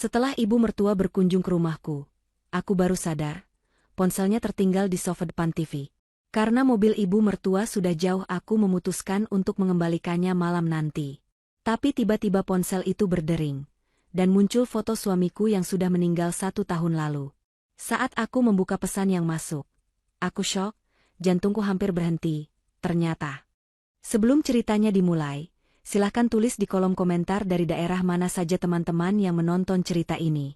Setelah ibu mertua berkunjung ke rumahku, aku baru sadar, ponselnya tertinggal di sofa depan TV. Karena mobil ibu mertua sudah jauh, aku memutuskan untuk mengembalikannya malam nanti. Tapi tiba-tiba ponsel itu berdering, dan muncul foto suamiku yang sudah meninggal 1 tahun lalu. Saat aku membuka pesan yang masuk, aku syok, jantungku hampir berhenti, ternyata. Sebelum ceritanya dimulai, silahkan tulis di kolom komentar dari daerah mana saja teman-teman yang menonton cerita ini.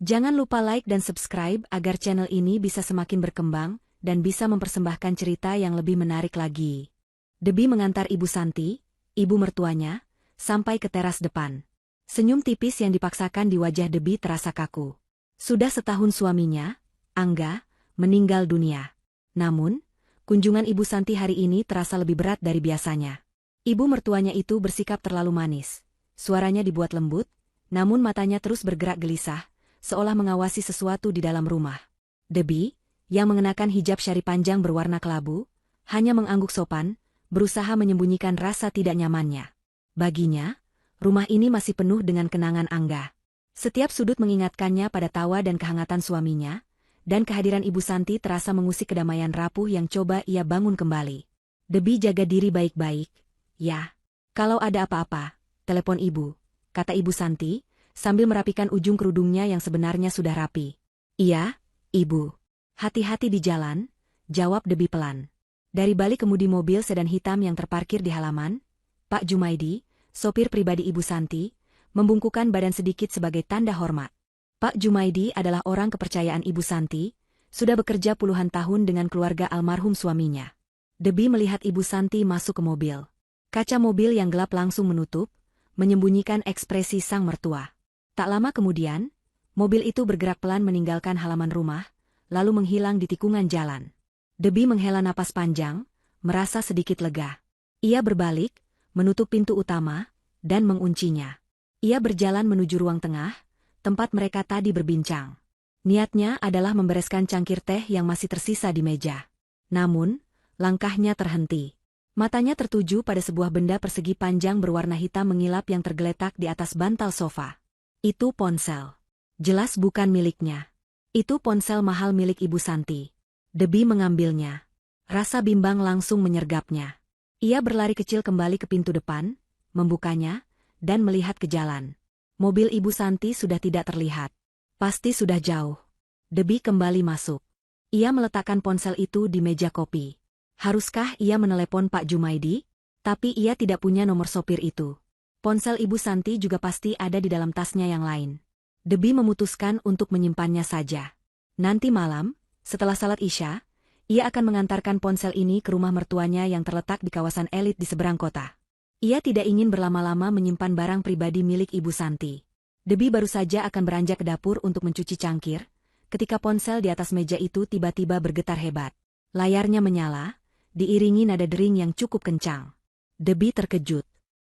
Jangan lupa like dan subscribe agar channel ini bisa semakin berkembang dan bisa mempersembahkan cerita yang lebih menarik lagi. Debbie mengantar Ibu Santi, ibu mertuanya, sampai ke teras depan. Senyum tipis yang dipaksakan di wajah Debbie terasa kaku. Sudah setahun suaminya, Angga, meninggal dunia. Namun, kunjungan Ibu Santi hari ini terasa lebih berat dari biasanya. Ibu mertuanya itu bersikap terlalu manis. Suaranya dibuat lembut, namun matanya terus bergerak gelisah, seolah mengawasi sesuatu di dalam rumah. Debbie, yang mengenakan hijab syari panjang berwarna kelabu, hanya mengangguk sopan, berusaha menyembunyikan rasa tidak nyamannya. Baginya, rumah ini masih penuh dengan kenangan Angga. Setiap sudut mengingatkannya pada tawa dan kehangatan suaminya, dan kehadiran Ibu Santi terasa mengusik kedamaian rapuh yang coba ia bangun kembali. Debbie, jaga diri baik-baik, ya. Kalau ada apa-apa, telepon ibu, kata Ibu Santi, sambil merapikan ujung kerudungnya yang sebenarnya sudah rapi. Iya, ibu. Hati-hati di jalan, jawab Debbie pelan. Dari balik kemudi mobil sedan hitam yang terparkir di halaman, Pak Jumaidi, sopir pribadi Ibu Santi, membungkukkan badan sedikit sebagai tanda hormat. Pak Jumaidi adalah orang kepercayaan Ibu Santi, sudah bekerja puluhan tahun dengan keluarga almarhum suaminya. Debbie melihat Ibu Santi masuk ke mobil. Kaca mobil yang gelap langsung menutup, menyembunyikan ekspresi sang mertua. Tak lama kemudian, mobil itu bergerak pelan meninggalkan halaman rumah, lalu menghilang di tikungan jalan. Debbie menghela napas panjang, merasa sedikit lega. Ia berbalik, menutup pintu utama, dan menguncinya. Ia berjalan menuju ruang tengah, tempat mereka tadi berbincang. Niatnya adalah membereskan cangkir teh yang masih tersisa di meja. Namun, langkahnya terhenti. Matanya tertuju pada sebuah benda persegi panjang berwarna hitam mengilap yang tergeletak di atas bantal sofa. Itu ponsel. Jelas bukan miliknya. Itu ponsel mahal milik Ibu Santi. Debbie mengambilnya. Rasa bimbang langsung menyergapnya. Ia berlari kecil kembali ke pintu depan, membukanya, dan melihat ke jalan. Mobil Ibu Santi sudah tidak terlihat. Pasti sudah jauh. Debbie kembali masuk. Ia meletakkan ponsel itu di meja kopi. Haruskah ia menelepon Pak Jumaidi? Tapi ia tidak punya nomor sopir itu. Ponsel Ibu Santi juga pasti ada di dalam tasnya yang lain. Debbie memutuskan untuk menyimpannya saja. Nanti malam, setelah salat Isya, ia akan mengantarkan ponsel ini ke rumah mertuanya yang terletak di kawasan elit di seberang kota. Ia tidak ingin berlama-lama menyimpan barang pribadi milik Ibu Santi. Debbie baru saja akan beranjak ke dapur untuk mencuci cangkir, ketika ponsel di atas meja itu tiba-tiba bergetar hebat. Layarnya menyala, diiringi nada dering yang cukup kencang. Debbie terkejut.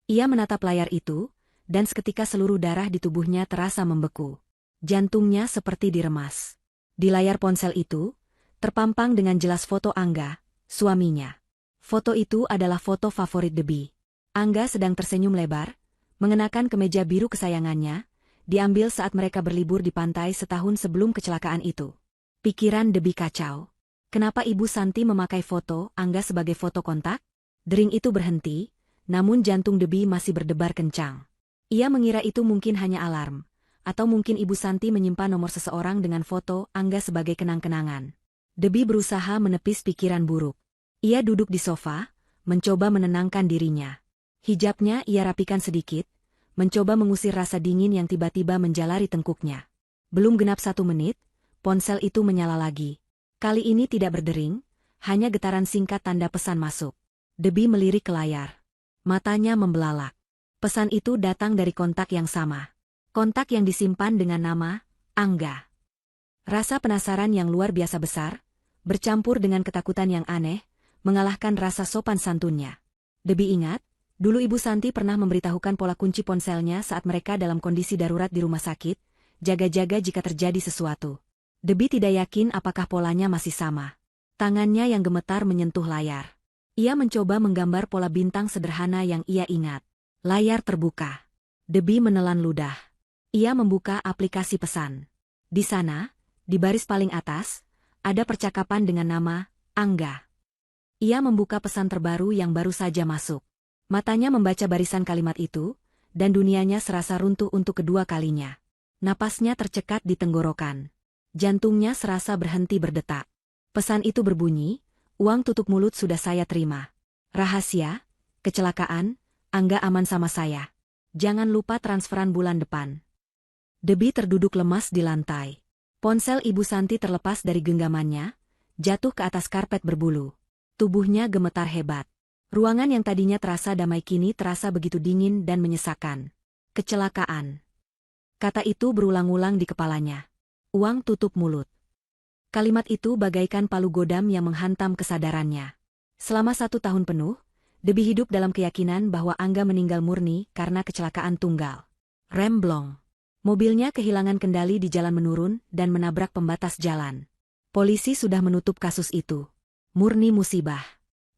Ia menatap layar itu, dan seketika seluruh darah di tubuhnya terasa membeku. Jantungnya seperti diremas. Di layar ponsel itu, terpampang dengan jelas foto Angga, suaminya. Foto itu adalah foto favorit Debbie. Angga sedang tersenyum lebar, mengenakan kemeja biru kesayangannya, diambil saat mereka berlibur di pantai setahun sebelum kecelakaan itu. Pikiran Debbie kacau. Kenapa Ibu Santi memakai foto Angga sebagai foto kontak? Dering itu berhenti, namun jantung Debbie masih berdebar kencang. Ia mengira itu mungkin hanya alarm, atau mungkin Ibu Santi menyimpan nomor seseorang dengan foto Angga sebagai kenang-kenangan. Debbie berusaha menepis pikiran buruk. Ia duduk di sofa, mencoba menenangkan dirinya. Hijabnya ia rapikan sedikit, mencoba mengusir rasa dingin yang tiba-tiba menjalari tengkuknya. Belum genap 1 menit, ponsel itu menyala lagi. Kali ini tidak berdering, hanya getaran singkat tanda pesan masuk. Debbie melirik ke layar. Matanya membelalak. Pesan itu datang dari kontak yang sama. Kontak yang disimpan dengan nama Angga. Rasa penasaran yang luar biasa besar, bercampur dengan ketakutan yang aneh, mengalahkan rasa sopan santunnya. Debbie ingat, dulu Ibu Santi pernah memberitahukan pola kunci ponselnya saat mereka dalam kondisi darurat di rumah sakit, jaga-jaga jika terjadi sesuatu. Debbie tidak yakin apakah polanya masih sama. Tangannya yang gemetar menyentuh layar. Ia mencoba menggambar pola bintang sederhana yang ia ingat. Layar terbuka. Debbie menelan ludah. Ia membuka aplikasi pesan. Di sana, di baris paling atas, ada percakapan dengan nama Angga. Ia membuka pesan terbaru yang baru saja masuk. Matanya membaca barisan kalimat itu, dan dunianya serasa runtuh untuk kedua kalinya. Napasnya tercekat di tenggorokan. Jantungnya serasa berhenti berdetak. Pesan itu berbunyi, "Uang tutup mulut sudah saya terima. Rahasia, kecelakaan, Angga aman sama saya. Jangan lupa transferan bulan depan." Debbie terduduk lemas di lantai. Ponsel Ibu Santi terlepas dari genggamannya, jatuh ke atas karpet berbulu. Tubuhnya gemetar hebat. Ruangan yang tadinya terasa damai kini terasa begitu dingin dan menyesakkan. Kecelakaan. Kata itu berulang-ulang di kepalanya. Uang tutup mulut. Kalimat itu bagaikan palu godam yang menghantam kesadarannya. Selama 1 tahun penuh, Debbie hidup dalam keyakinan bahwa Angga meninggal murni karena kecelakaan tunggal. Remblong. Mobilnya kehilangan kendali di jalan menurun dan menabrak pembatas jalan. Polisi sudah menutup kasus itu. Murni musibah.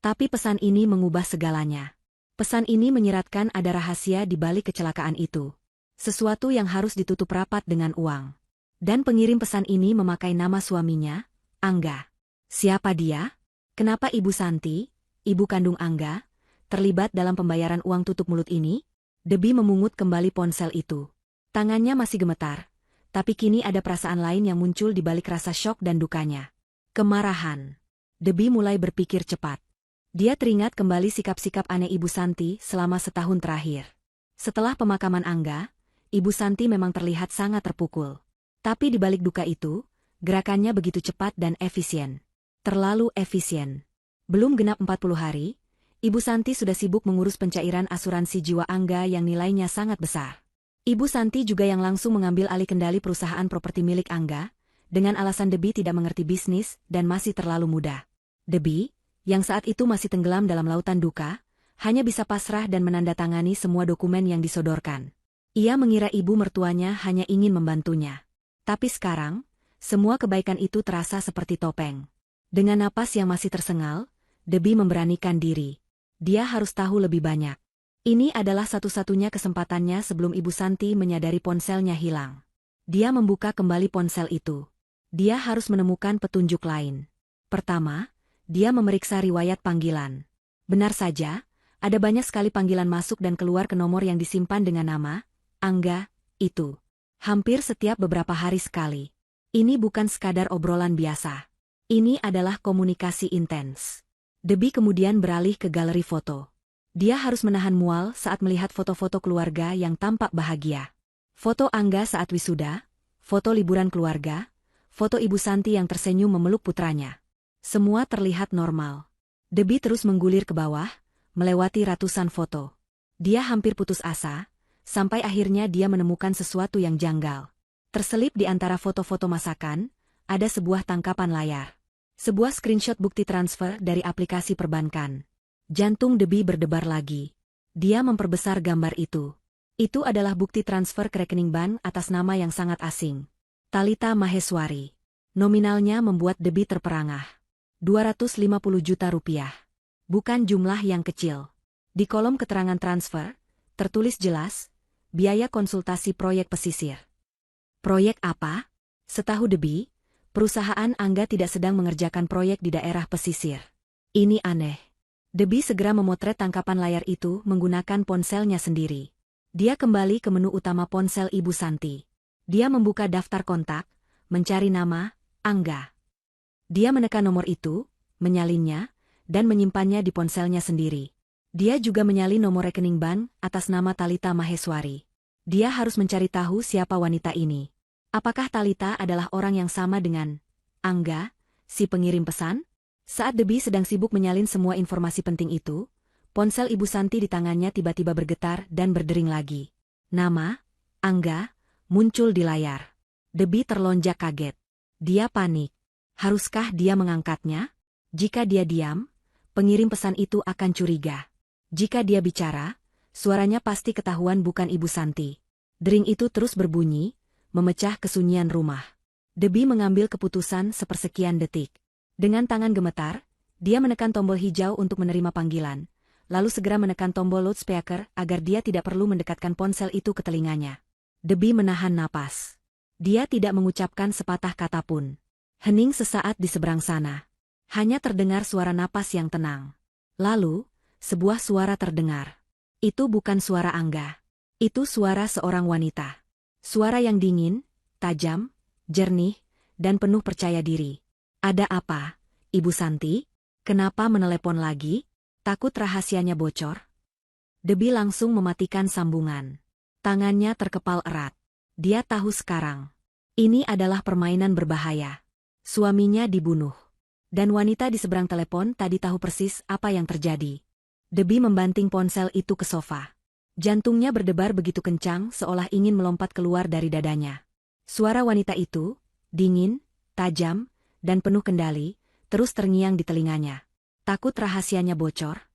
Tapi pesan ini mengubah segalanya. Pesan ini menyiratkan ada rahasia di balik kecelakaan itu. Sesuatu yang harus ditutup rapat dengan uang. Dan pengirim pesan ini memakai nama suaminya, Angga. Siapa dia? Kenapa Ibu Santi, ibu kandung Angga, terlibat dalam pembayaran uang tutup mulut ini? Debbie memungut kembali ponsel itu. Tangannya masih gemetar, tapi kini ada perasaan lain yang muncul di balik rasa syok dan dukanya. Kemarahan. Debbie mulai berpikir cepat. Dia teringat kembali sikap-sikap aneh Ibu Santi selama setahun terakhir. Setelah pemakaman Angga, Ibu Santi memang terlihat sangat terpukul. Tapi di balik duka itu, gerakannya begitu cepat dan efisien. Terlalu efisien. Belum genap 40 hari, Ibu Santi sudah sibuk mengurus pencairan asuransi jiwa Angga yang nilainya sangat besar. Ibu Santi juga yang langsung mengambil alih kendali perusahaan properti milik Angga, dengan alasan Debbie tidak mengerti bisnis dan masih terlalu muda. Debbie, yang saat itu masih tenggelam dalam lautan duka, hanya bisa pasrah dan menandatangani semua dokumen yang disodorkan. Ia mengira ibu mertuanya hanya ingin membantunya. Tapi sekarang, semua kebaikan itu terasa seperti topeng. Dengan napas yang masih tersengal, Debbie memberanikan diri. Dia harus tahu lebih banyak. Ini adalah satu-satunya kesempatannya sebelum Ibu Santi menyadari ponselnya hilang. Dia membuka kembali ponsel itu. Dia harus menemukan petunjuk lain. Pertama, dia memeriksa riwayat panggilan. Benar saja, ada banyak sekali panggilan masuk dan keluar ke nomor yang disimpan dengan nama Angga itu. Hampir setiap beberapa hari sekali. Ini bukan sekadar obrolan biasa. Ini adalah komunikasi intens. Debbie kemudian beralih ke galeri foto. Dia harus menahan mual saat melihat foto-foto keluarga yang tampak bahagia. Foto Angga saat wisuda, foto liburan keluarga, foto Ibu Santi yang tersenyum memeluk putranya. Semua terlihat normal. Debbie terus menggulir ke bawah, melewati ratusan foto. Dia hampir putus asa, sampai akhirnya dia menemukan sesuatu yang janggal. Terselip di antara foto-foto masakan, ada sebuah tangkapan layar. Sebuah screenshot bukti transfer dari aplikasi perbankan. Jantung Debbie berdebar lagi. Dia memperbesar gambar itu. Itu adalah bukti transfer ke rekening bank atas nama yang sangat asing. Talitha Maheswari. Nominalnya membuat Debbie terperangah. 250 juta rupiah. Bukan jumlah yang kecil. Di kolom keterangan transfer, tertulis jelas, biaya konsultasi proyek pesisir. Proyek apa? Setahu Debbie, perusahaan Angga tidak sedang mengerjakan proyek di daerah pesisir. Ini aneh. Debbie segera memotret tangkapan layar itu menggunakan ponselnya sendiri. Dia kembali ke menu utama ponsel Ibu Santi. Dia membuka daftar kontak, mencari nama Angga. Dia menekan nomor itu, menyalinnya, dan menyimpannya di ponselnya sendiri. Dia juga menyalin nomor rekening bank atas nama Talitha Maheswari. Dia harus mencari tahu siapa wanita ini. Apakah Talitha adalah orang yang sama dengan Angga, si pengirim pesan? Saat Debbie sedang sibuk menyalin semua informasi penting itu, ponsel Ibu Santi di tangannya tiba-tiba bergetar dan berdering lagi. Nama, Angga, muncul di layar. Debbie terlonjak kaget. Dia panik. Haruskah dia mengangkatnya? Jika dia diam, pengirim pesan itu akan curiga. Jika dia bicara, suaranya pasti ketahuan bukan Ibu Santi. Dering itu terus berbunyi, memecah kesunyian rumah. Debbie mengambil keputusan sepersekian detik. Dengan tangan gemetar, dia menekan tombol hijau untuk menerima panggilan, lalu segera menekan tombol loudspeaker agar dia tidak perlu mendekatkan ponsel itu ke telinganya. Debi menahan napas. Dia tidak mengucapkan sepatah kata pun. Hening sesaat di seberang sana. Hanya terdengar suara napas yang tenang. Lalu, sebuah suara terdengar. Itu bukan suara Angga. Itu suara seorang wanita. Suara yang dingin, tajam, jernih, dan penuh percaya diri. Ada apa, Ibu Santi? Kenapa menelepon lagi? Takut rahasianya bocor? Debi langsung mematikan sambungan. Tangannya terkepal erat. Dia tahu sekarang. Ini adalah permainan berbahaya. Suaminya dibunuh. Dan wanita di seberang telepon tadi tahu persis apa yang terjadi. Debi membanting ponsel itu ke sofa. Jantungnya berdebar begitu kencang seolah ingin melompat keluar dari dadanya. Suara wanita itu, dingin, tajam, dan penuh kendali, terus terngiang di telinganya. Takut rahasianya bocor?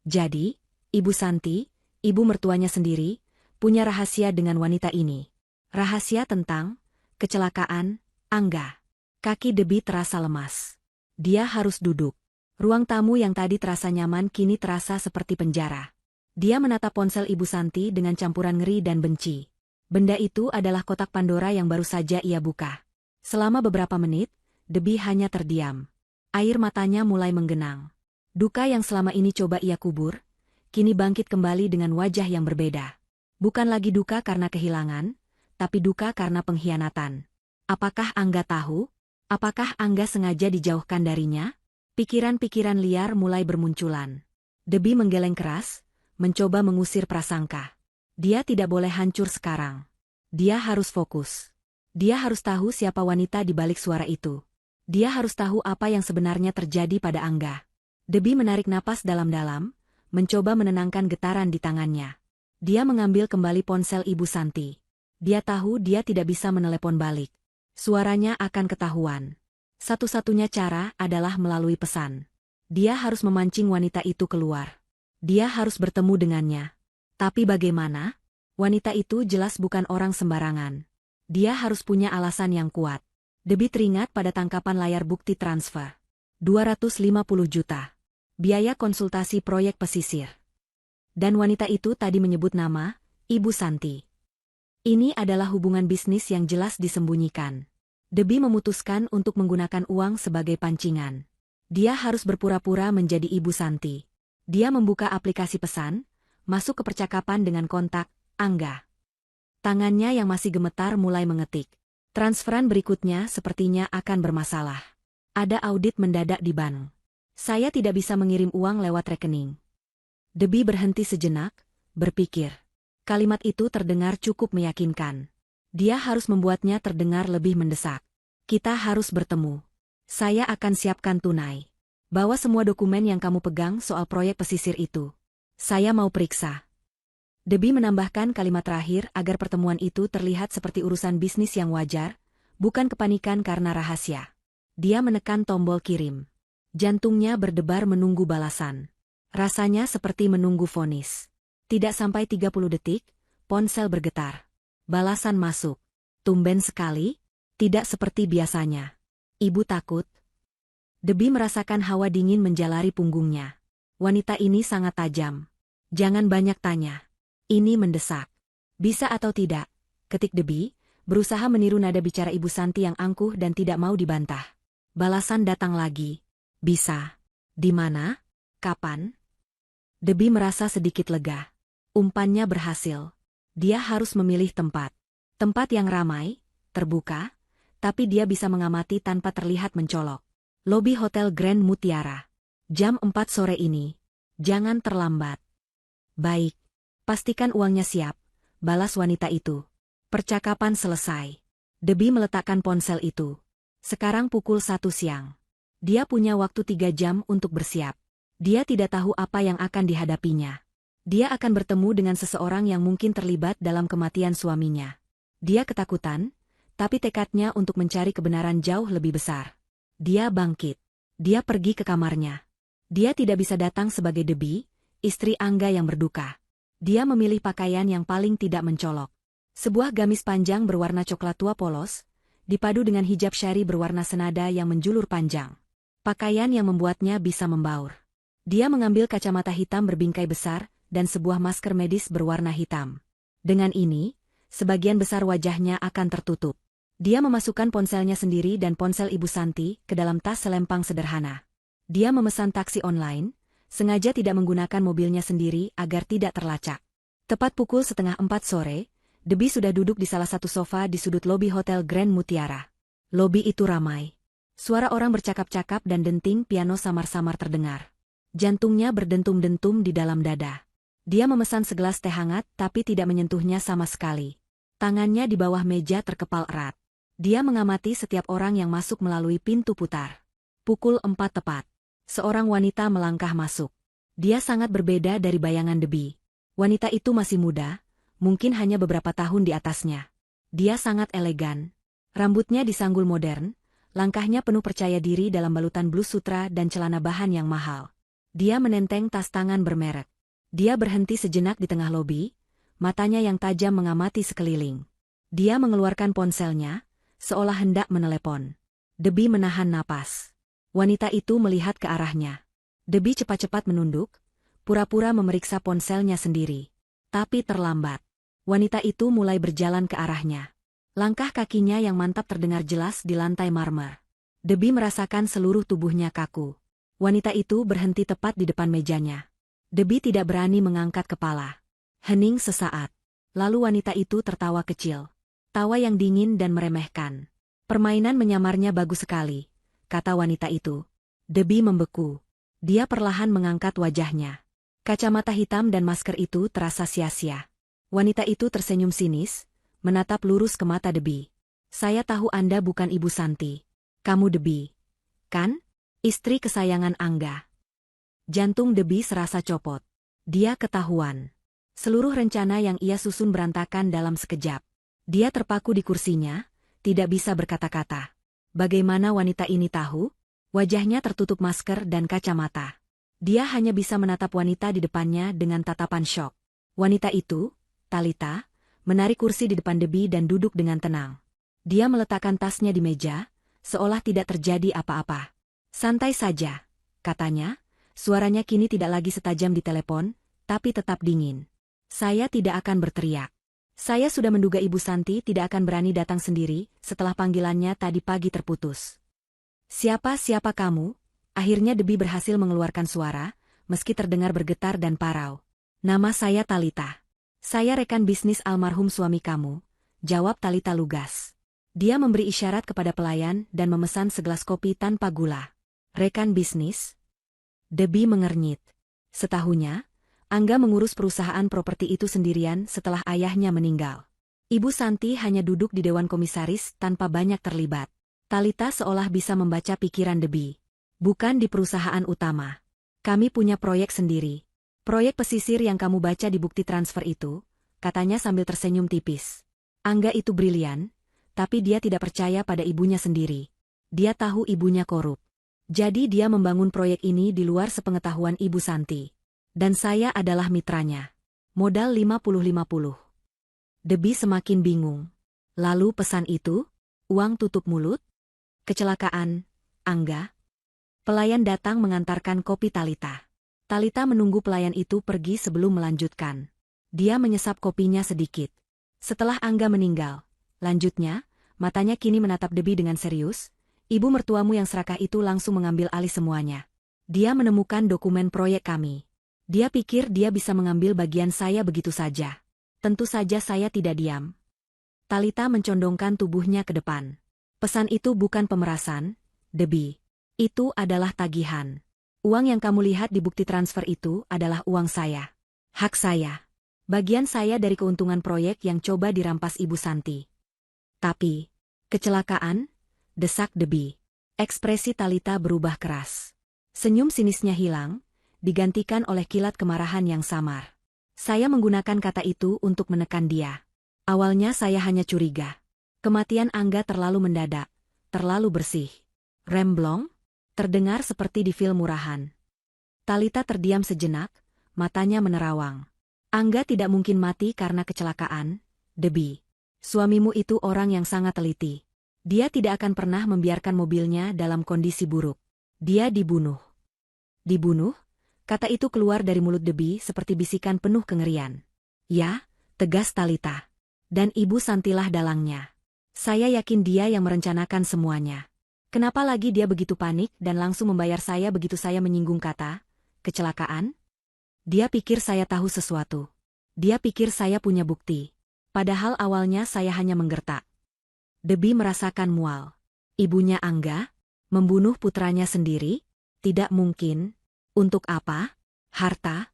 Jadi, Ibu Santi, ibu mertuanya sendiri, punya rahasia dengan wanita ini. Rahasia tentang kecelakaan Angga. Kaki Debi terasa lemas. Dia harus duduk. Ruang tamu yang tadi terasa nyaman kini terasa seperti penjara. Dia menatap ponsel Ibu Santi dengan campuran ngeri dan benci. Benda itu adalah kotak Pandora yang baru saja ia buka. Selama beberapa menit, Debi hanya terdiam. Air matanya mulai menggenang. Duka yang selama ini coba ia kubur, kini bangkit kembali dengan wajah yang berbeda. Bukan lagi duka karena kehilangan, tapi duka karena pengkhianatan. Apakah Angga tahu? Apakah Angga sengaja dijauhkan darinya? Pikiran-pikiran liar mulai bermunculan. Debi menggeleng keras, mencoba mengusir prasangka. Dia tidak boleh hancur sekarang. Dia harus fokus. Dia harus tahu siapa wanita di balik suara itu. Dia harus tahu apa yang sebenarnya terjadi pada Angga. Debi menarik napas dalam-dalam, mencoba menenangkan getaran di tangannya. Dia mengambil kembali ponsel Ibu Santi. Dia tahu dia tidak bisa menelepon balik. Suaranya akan ketahuan. Satu-satunya cara adalah melalui pesan. Dia harus memancing wanita itu keluar. Dia harus bertemu dengannya. Tapi bagaimana? Wanita itu jelas bukan orang sembarangan. Dia harus punya alasan yang kuat. Debi teringat pada tangkapan layar bukti transfer. 250 juta. Biaya konsultasi proyek pesisir. Dan wanita itu tadi menyebut nama, Ibu Santi. Ini adalah hubungan bisnis yang jelas disembunyikan. Debi memutuskan untuk menggunakan uang sebagai pancingan. Dia harus berpura-pura menjadi Ibu Santi. Dia membuka aplikasi pesan, masuk ke percakapan dengan kontak, Angga. Tangannya yang masih gemetar mulai mengetik. Transferan berikutnya sepertinya akan bermasalah. Ada audit mendadak di bank. Saya tidak bisa mengirim uang lewat rekening. Debi berhenti sejenak, berpikir. Kalimat itu terdengar cukup meyakinkan. Dia harus membuatnya terdengar lebih mendesak. Kita harus bertemu. Saya akan siapkan tunai. Bawa semua dokumen yang kamu pegang soal proyek pesisir itu. Saya mau periksa. Debi menambahkan kalimat terakhir agar pertemuan itu terlihat seperti urusan bisnis yang wajar, bukan kepanikan karena rahasia. Dia menekan tombol kirim. Jantungnya berdebar menunggu balasan. Rasanya seperti menunggu vonis. Tidak sampai 30 detik, ponsel bergetar. Balasan masuk. Tumben sekali, tidak seperti biasanya. Ibu takut? Debi merasakan hawa dingin menjalari punggungnya. Wanita ini sangat tajam. Jangan banyak tanya. Ini mendesak. Bisa atau tidak? Ketik Debi, berusaha meniru nada bicara Ibu Santi yang angkuh dan tidak mau dibantah. Balasan datang lagi. Bisa. Di mana? Kapan? Debi merasa sedikit lega. Umpannya berhasil. Dia harus memilih tempat. Tempat yang ramai, terbuka, tapi dia bisa mengamati tanpa terlihat mencolok. Lobi Hotel Grand Mutiara. Jam 4 sore ini. Jangan terlambat. Baik. Pastikan uangnya siap, balas wanita itu. Percakapan selesai. Debi meletakkan ponsel itu. Sekarang pukul 1 siang. Dia punya waktu 3 jam untuk bersiap. Dia tidak tahu apa yang akan dihadapinya. Dia akan bertemu dengan seseorang yang mungkin terlibat dalam kematian suaminya. Dia ketakutan, tapi tekadnya untuk mencari kebenaran jauh lebih besar. Dia bangkit. Dia pergi ke kamarnya. Dia tidak bisa datang sebagai Debi, istri Angga yang berduka. Dia memilih pakaian yang paling tidak mencolok. Sebuah gamis panjang berwarna coklat tua polos, dipadu dengan hijab syari berwarna senada yang menjulur panjang. Pakaian yang membuatnya bisa membaur. Dia mengambil kacamata hitam berbingkai besar, dan sebuah masker medis berwarna hitam. Dengan ini, sebagian besar wajahnya akan tertutup. Dia memasukkan ponselnya sendiri dan ponsel Ibu Santi ke dalam tas selempang sederhana. Dia memesan taksi online, sengaja tidak menggunakan mobilnya sendiri agar tidak terlacak. Tepat pukul 3:30 sore, Debbie sudah duduk di salah satu sofa di sudut lobi Hotel Grand Mutiara. Lobi itu ramai. Suara orang bercakap-cakap dan denting piano samar-samar terdengar. Jantungnya berdentum-dentum di dalam dada. Dia memesan segelas teh hangat tapi tidak menyentuhnya sama sekali. Tangannya di bawah meja terkepal erat. Dia mengamati setiap orang yang masuk melalui pintu putar. Pukul 4 tepat. Seorang wanita melangkah masuk. Dia sangat berbeda dari bayangan Debbie. Wanita itu masih muda, mungkin hanya beberapa tahun di atasnya. Dia sangat elegan. Rambutnya disanggul modern, langkahnya penuh percaya diri dalam balutan blus sutra dan celana bahan yang mahal. Dia menenteng tas tangan bermerek. Dia berhenti sejenak di tengah lobi, matanya yang tajam mengamati sekeliling. Dia mengeluarkan ponselnya, seolah hendak menelepon. Debbie menahan napas. Wanita itu melihat ke arahnya. Debbie cepat-cepat menunduk, pura-pura memeriksa ponselnya sendiri. Tapi terlambat. Wanita itu mulai berjalan ke arahnya. Langkah kakinya yang mantap terdengar jelas di lantai marmer. Debbie merasakan seluruh tubuhnya kaku. Wanita itu berhenti tepat di depan mejanya. Debbie tidak berani mengangkat kepala. Hening sesaat. Lalu wanita itu tertawa kecil. Tawa yang dingin dan meremehkan. Permainan menyamarnya bagus sekali, kata wanita itu. Debbie membeku. Dia perlahan mengangkat wajahnya. Kacamata hitam dan masker itu terasa sia-sia. Wanita itu tersenyum sinis, menatap lurus ke mata Debbie. Saya tahu Anda bukan Ibu Santi. Kamu Debbie, kan? Istri kesayangan Angga. Jantung Debbie serasa copot. Dia ketahuan. Seluruh rencana yang ia susun berantakan dalam sekejap. Dia terpaku di kursinya, tidak bisa berkata-kata. Bagaimana wanita ini tahu? Wajahnya tertutup masker dan kacamata. Dia hanya bisa menatap wanita di depannya dengan tatapan syok. Wanita itu, Talita, menarik kursi di depan Debbie dan duduk dengan tenang. Dia meletakkan tasnya di meja, seolah tidak terjadi apa-apa. Santai saja, katanya, suaranya kini tidak lagi setajam di telepon, tapi tetap dingin. Saya tidak akan berteriak. Saya sudah menduga Ibu Santi tidak akan berani datang sendiri setelah panggilannya tadi pagi terputus. Siapa kamu? Akhirnya Debbie berhasil mengeluarkan suara, meski terdengar bergetar dan parau. Nama saya Talita. Saya rekan bisnis almarhum suami kamu, jawab Talita lugas. Dia memberi isyarat kepada pelayan dan memesan segelas kopi tanpa gula. Rekan bisnis? Debbie mengernyit. Setahunya, Angga mengurus perusahaan properti itu sendirian setelah ayahnya meninggal. Ibu Santi hanya duduk di dewan komisaris tanpa banyak terlibat. Talita seolah bisa membaca pikiran Debbie. Bukan di perusahaan utama. Kami punya proyek sendiri. Proyek pesisir yang kamu baca di bukti transfer itu, katanya sambil tersenyum tipis. Angga itu brilian, tapi dia tidak percaya pada ibunya sendiri. Dia tahu ibunya korup. Jadi dia membangun proyek ini di luar sepengetahuan Ibu Santi. Dan saya adalah mitranya. Modal 50-50. Debbie semakin bingung. Lalu pesan itu? Uang tutup mulut? Kecelakaan, Angga. Pelayan datang mengantarkan kopi Talita. Talita menunggu pelayan itu pergi sebelum melanjutkan. Dia menyesap kopinya sedikit. Setelah Angga meninggal, lanjutnya, matanya kini menatap Debbie dengan serius. Ibu mertuamu yang serakah itu langsung mengambil alih semuanya. Dia menemukan dokumen proyek kami. Dia pikir dia bisa mengambil bagian saya begitu saja. Tentu saja saya tidak diam. Talita mencondongkan tubuhnya ke depan. Pesan itu bukan pemerasan, Debbie. Itu adalah tagihan. Uang yang kamu lihat di bukti transfer itu adalah uang saya. Hak saya. Bagian saya dari keuntungan proyek yang coba dirampas Ibu Santi. Tapi, kecelakaan? Desak Debbie. Ekspresi Talita berubah keras. Senyum sinisnya hilang, digantikan oleh kilat kemarahan yang samar. Saya menggunakan kata itu untuk menekan dia. Awalnya saya hanya curiga. Kematian Angga terlalu mendadak, terlalu bersih. Remblong? Terdengar seperti di film murahan. Talita terdiam sejenak, matanya menerawang. Angga tidak mungkin mati karena kecelakaan, Debbie. Suamimu itu orang yang sangat teliti. Dia tidak akan pernah membiarkan mobilnya dalam kondisi buruk. Dia dibunuh. Dibunuh? Kata itu keluar dari mulut Debbie seperti bisikan penuh kengerian. Ya, tegas Talita. Dan Ibu Santilah dalangnya. Saya yakin dia yang merencanakan semuanya. Kenapa lagi dia begitu panik dan langsung membayar saya begitu saya menyinggung kata kecelakaan? Dia pikir saya tahu sesuatu. Dia pikir saya punya bukti. Padahal awalnya saya hanya menggertak. Debbie merasakan mual. Ibunya Angga? Membunuh putranya sendiri? Tidak mungkin. Untuk apa? Harta?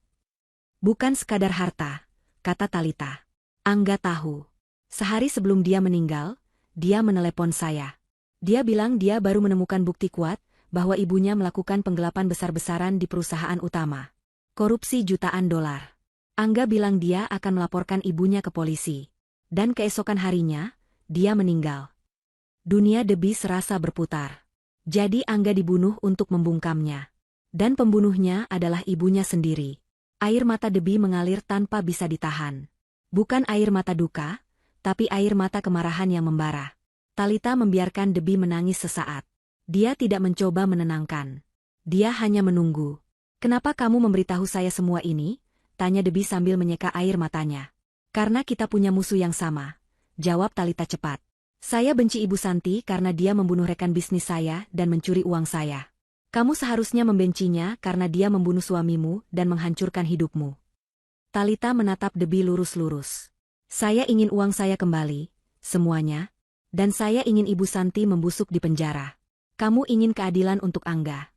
Bukan sekadar harta, kata Talita. Angga tahu. Sehari sebelum dia meninggal, dia menelepon saya. Dia bilang dia baru menemukan bukti kuat bahwa ibunya melakukan penggelapan besar-besaran di perusahaan utama. Korupsi jutaan dolar. Angga bilang dia akan melaporkan ibunya ke polisi. Dan keesokan harinya, dia meninggal. Dunia Debbie serasa berputar. Jadi Angga dibunuh untuk membungkamnya. Dan pembunuhnya adalah ibunya sendiri. Air mata Debbie mengalir tanpa bisa ditahan. Bukan air mata duka, tapi air mata kemarahan yang membara. Talita membiarkan Debbie menangis sesaat. Dia tidak mencoba menenangkan. Dia hanya menunggu. Kenapa kamu memberitahu saya semua ini? Tanya Debbie sambil menyeka air matanya. Karena kita punya musuh yang sama. Jawab Talita cepat. Saya benci Ibu Santi karena dia membunuh rekan bisnis saya dan mencuri uang saya. Kamu seharusnya membencinya karena dia membunuh suamimu dan menghancurkan hidupmu. Talita menatap Debbie lurus-lurus. Saya ingin uang saya kembali, semuanya. Dan saya ingin Ibu Santi membusuk di penjara. Kamu ingin keadilan untuk Angga,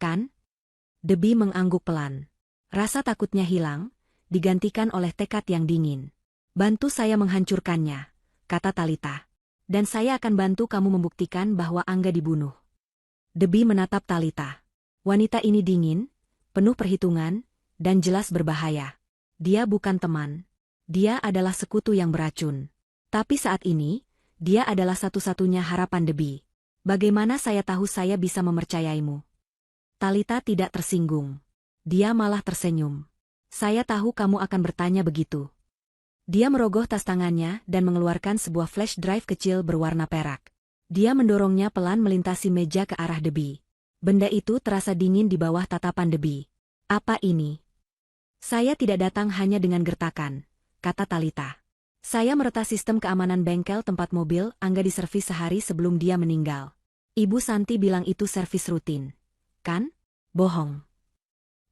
kan? Debbie mengangguk pelan. Rasa takutnya hilang, digantikan oleh tekad yang dingin. Bantu saya menghancurkannya, kata Talita. Dan saya akan bantu kamu membuktikan bahwa Angga dibunuh. Debbie menatap Talita. Wanita ini dingin, penuh perhitungan, dan jelas berbahaya. Dia bukan teman. Dia adalah sekutu yang beracun. Tapi saat ini, dia adalah satu-satunya harapan Debbie. Bagaimana saya tahu saya bisa mempercayaimu? Talita tidak tersinggung. Dia malah tersenyum. Saya tahu kamu akan bertanya begitu. Dia merogoh tas tangannya dan mengeluarkan sebuah flash drive kecil berwarna perak. Dia mendorongnya pelan melintasi meja ke arah Debbie. Benda itu terasa dingin di bawah tatapan Debbie. Apa ini? Saya tidak datang hanya dengan gertakan, kata Talita. Saya meretas sistem keamanan bengkel tempat mobil Angga diservis sehari sebelum dia meninggal. Ibu Santi bilang itu servis rutin. Kan? Bohong.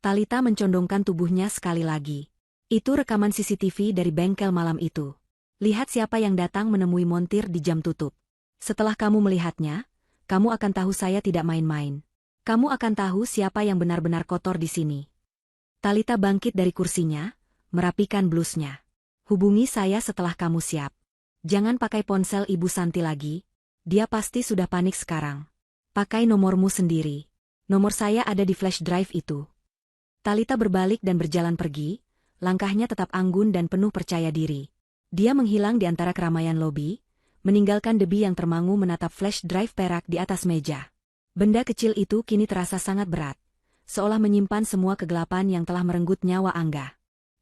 Talita mencondongkan tubuhnya sekali lagi. Itu rekaman CCTV dari bengkel malam itu. Lihat siapa yang datang menemui montir di jam tutup. Setelah kamu melihatnya, kamu akan tahu saya tidak main-main. Kamu akan tahu siapa yang benar-benar kotor di sini. Talita bangkit dari kursinya, merapikan blusnya. Hubungi saya setelah kamu siap. Jangan pakai ponsel Ibu Santi lagi. Dia pasti sudah panik sekarang. Pakai nomormu sendiri. Nomor saya ada di flash drive itu. Talita berbalik dan berjalan pergi, langkahnya tetap anggun dan penuh percaya diri. Dia menghilang di antara keramaian lobi, meninggalkan Debbie yang termangu menatap flash drive perak di atas meja. Benda kecil itu kini terasa sangat berat, seolah menyimpan semua kegelapan yang telah merenggut nyawa Angga.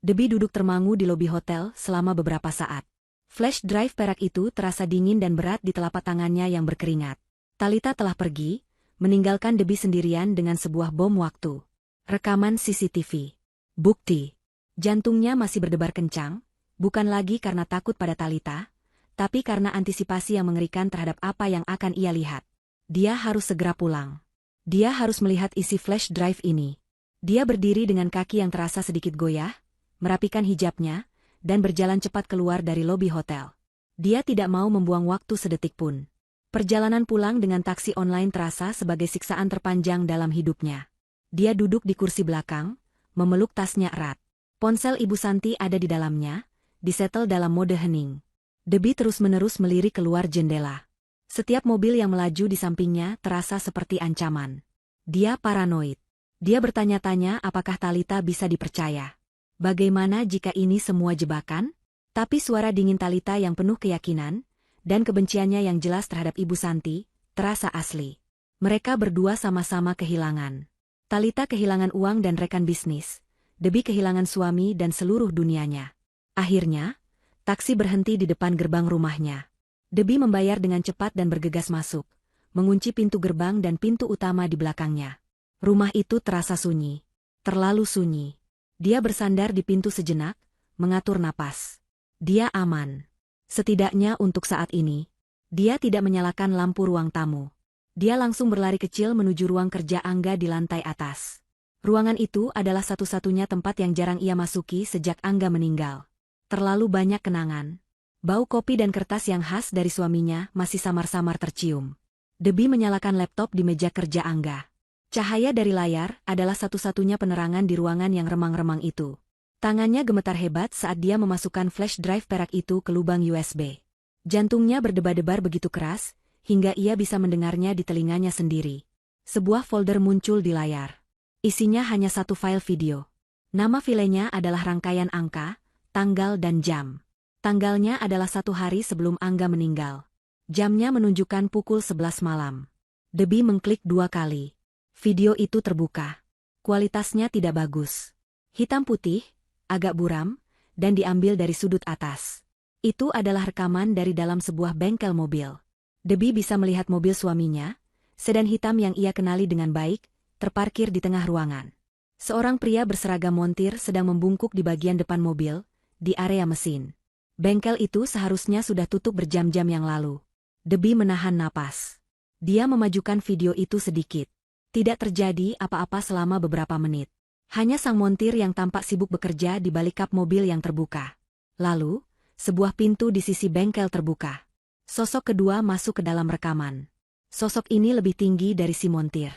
Debbie duduk termangu di lobi hotel selama beberapa saat. Flash drive perak itu terasa dingin dan berat di telapak tangannya yang berkeringat. Talita telah pergi, meninggalkan Debbie sendirian dengan sebuah bom waktu. Rekaman CCTV. Bukti. Jantungnya masih berdebar kencang, bukan lagi karena takut pada Talita, tapi karena antisipasi yang mengerikan terhadap apa yang akan ia lihat. Dia harus segera pulang. Dia harus melihat isi flash drive ini. Dia berdiri dengan kaki yang terasa sedikit goyah, merapikan hijabnya, dan berjalan cepat keluar dari lobi hotel. Dia tidak mau membuang waktu sedetik pun. Perjalanan pulang dengan taksi online terasa sebagai siksaan terpanjang dalam hidupnya. Dia duduk di kursi belakang, memeluk tasnya erat. Ponsel Ibu Santi ada di dalamnya, disetel dalam mode hening. Debbie terus-menerus melirik keluar jendela. Setiap mobil yang melaju di sampingnya terasa seperti ancaman. Dia paranoid. Dia bertanya-tanya apakah Talita bisa dipercaya. Bagaimana jika ini semua jebakan? Tapi suara dingin Talita yang penuh keyakinan, dan kebenciannya yang jelas terhadap Ibu Santi, terasa asli. Mereka berdua sama-sama kehilangan. Talita kehilangan uang dan rekan bisnis. Debbie kehilangan suami dan seluruh dunianya. Akhirnya, taksi berhenti di depan gerbang rumahnya. Debbie membayar dengan cepat dan bergegas masuk, mengunci pintu gerbang dan pintu utama di belakangnya. Rumah itu terasa sunyi. Terlalu sunyi. Dia bersandar di pintu sejenak, mengatur napas. Dia aman. Setidaknya untuk saat ini, dia tidak menyalakan lampu ruang tamu. Dia langsung berlari kecil menuju ruang kerja Angga di lantai atas. Ruangan itu adalah satu-satunya tempat yang jarang ia masuki sejak Angga meninggal. Terlalu banyak kenangan. Bau kopi dan kertas yang khas dari suaminya masih samar-samar tercium. Debbie menyalakan laptop di meja kerja Angga. Cahaya dari layar adalah satu-satunya penerangan di ruangan yang remang-remang itu. Tangannya gemetar hebat saat dia memasukkan flash drive perak itu ke lubang USB. Jantungnya berdebar-debar begitu keras, hingga ia bisa mendengarnya di telinganya sendiri. Sebuah folder muncul di layar. Isinya hanya satu file video. Nama filenya adalah rangkaian angka, tanggal dan jam. Tanggalnya adalah 1 hari sebelum Angga meninggal. Jamnya menunjukkan pukul 11 malam. Debbie mengklik 2 kali. Video itu terbuka. Kualitasnya tidak bagus. Hitam putih, agak buram, dan diambil dari sudut atas. Itu adalah rekaman dari dalam sebuah bengkel mobil. Debbie bisa melihat mobil suaminya, sedan hitam yang ia kenali dengan baik, terparkir di tengah ruangan. Seorang pria berseragam montir sedang membungkuk di bagian depan mobil, di area mesin. Bengkel itu seharusnya sudah tutup berjam-jam yang lalu. Debbie menahan napas. Dia memajukan video itu sedikit. Tidak terjadi apa-apa selama beberapa menit. Hanya sang montir yang tampak sibuk bekerja di balik kap mobil yang terbuka. Lalu, sebuah pintu di sisi bengkel terbuka. Sosok kedua masuk ke dalam rekaman. Sosok ini lebih tinggi dari si montir.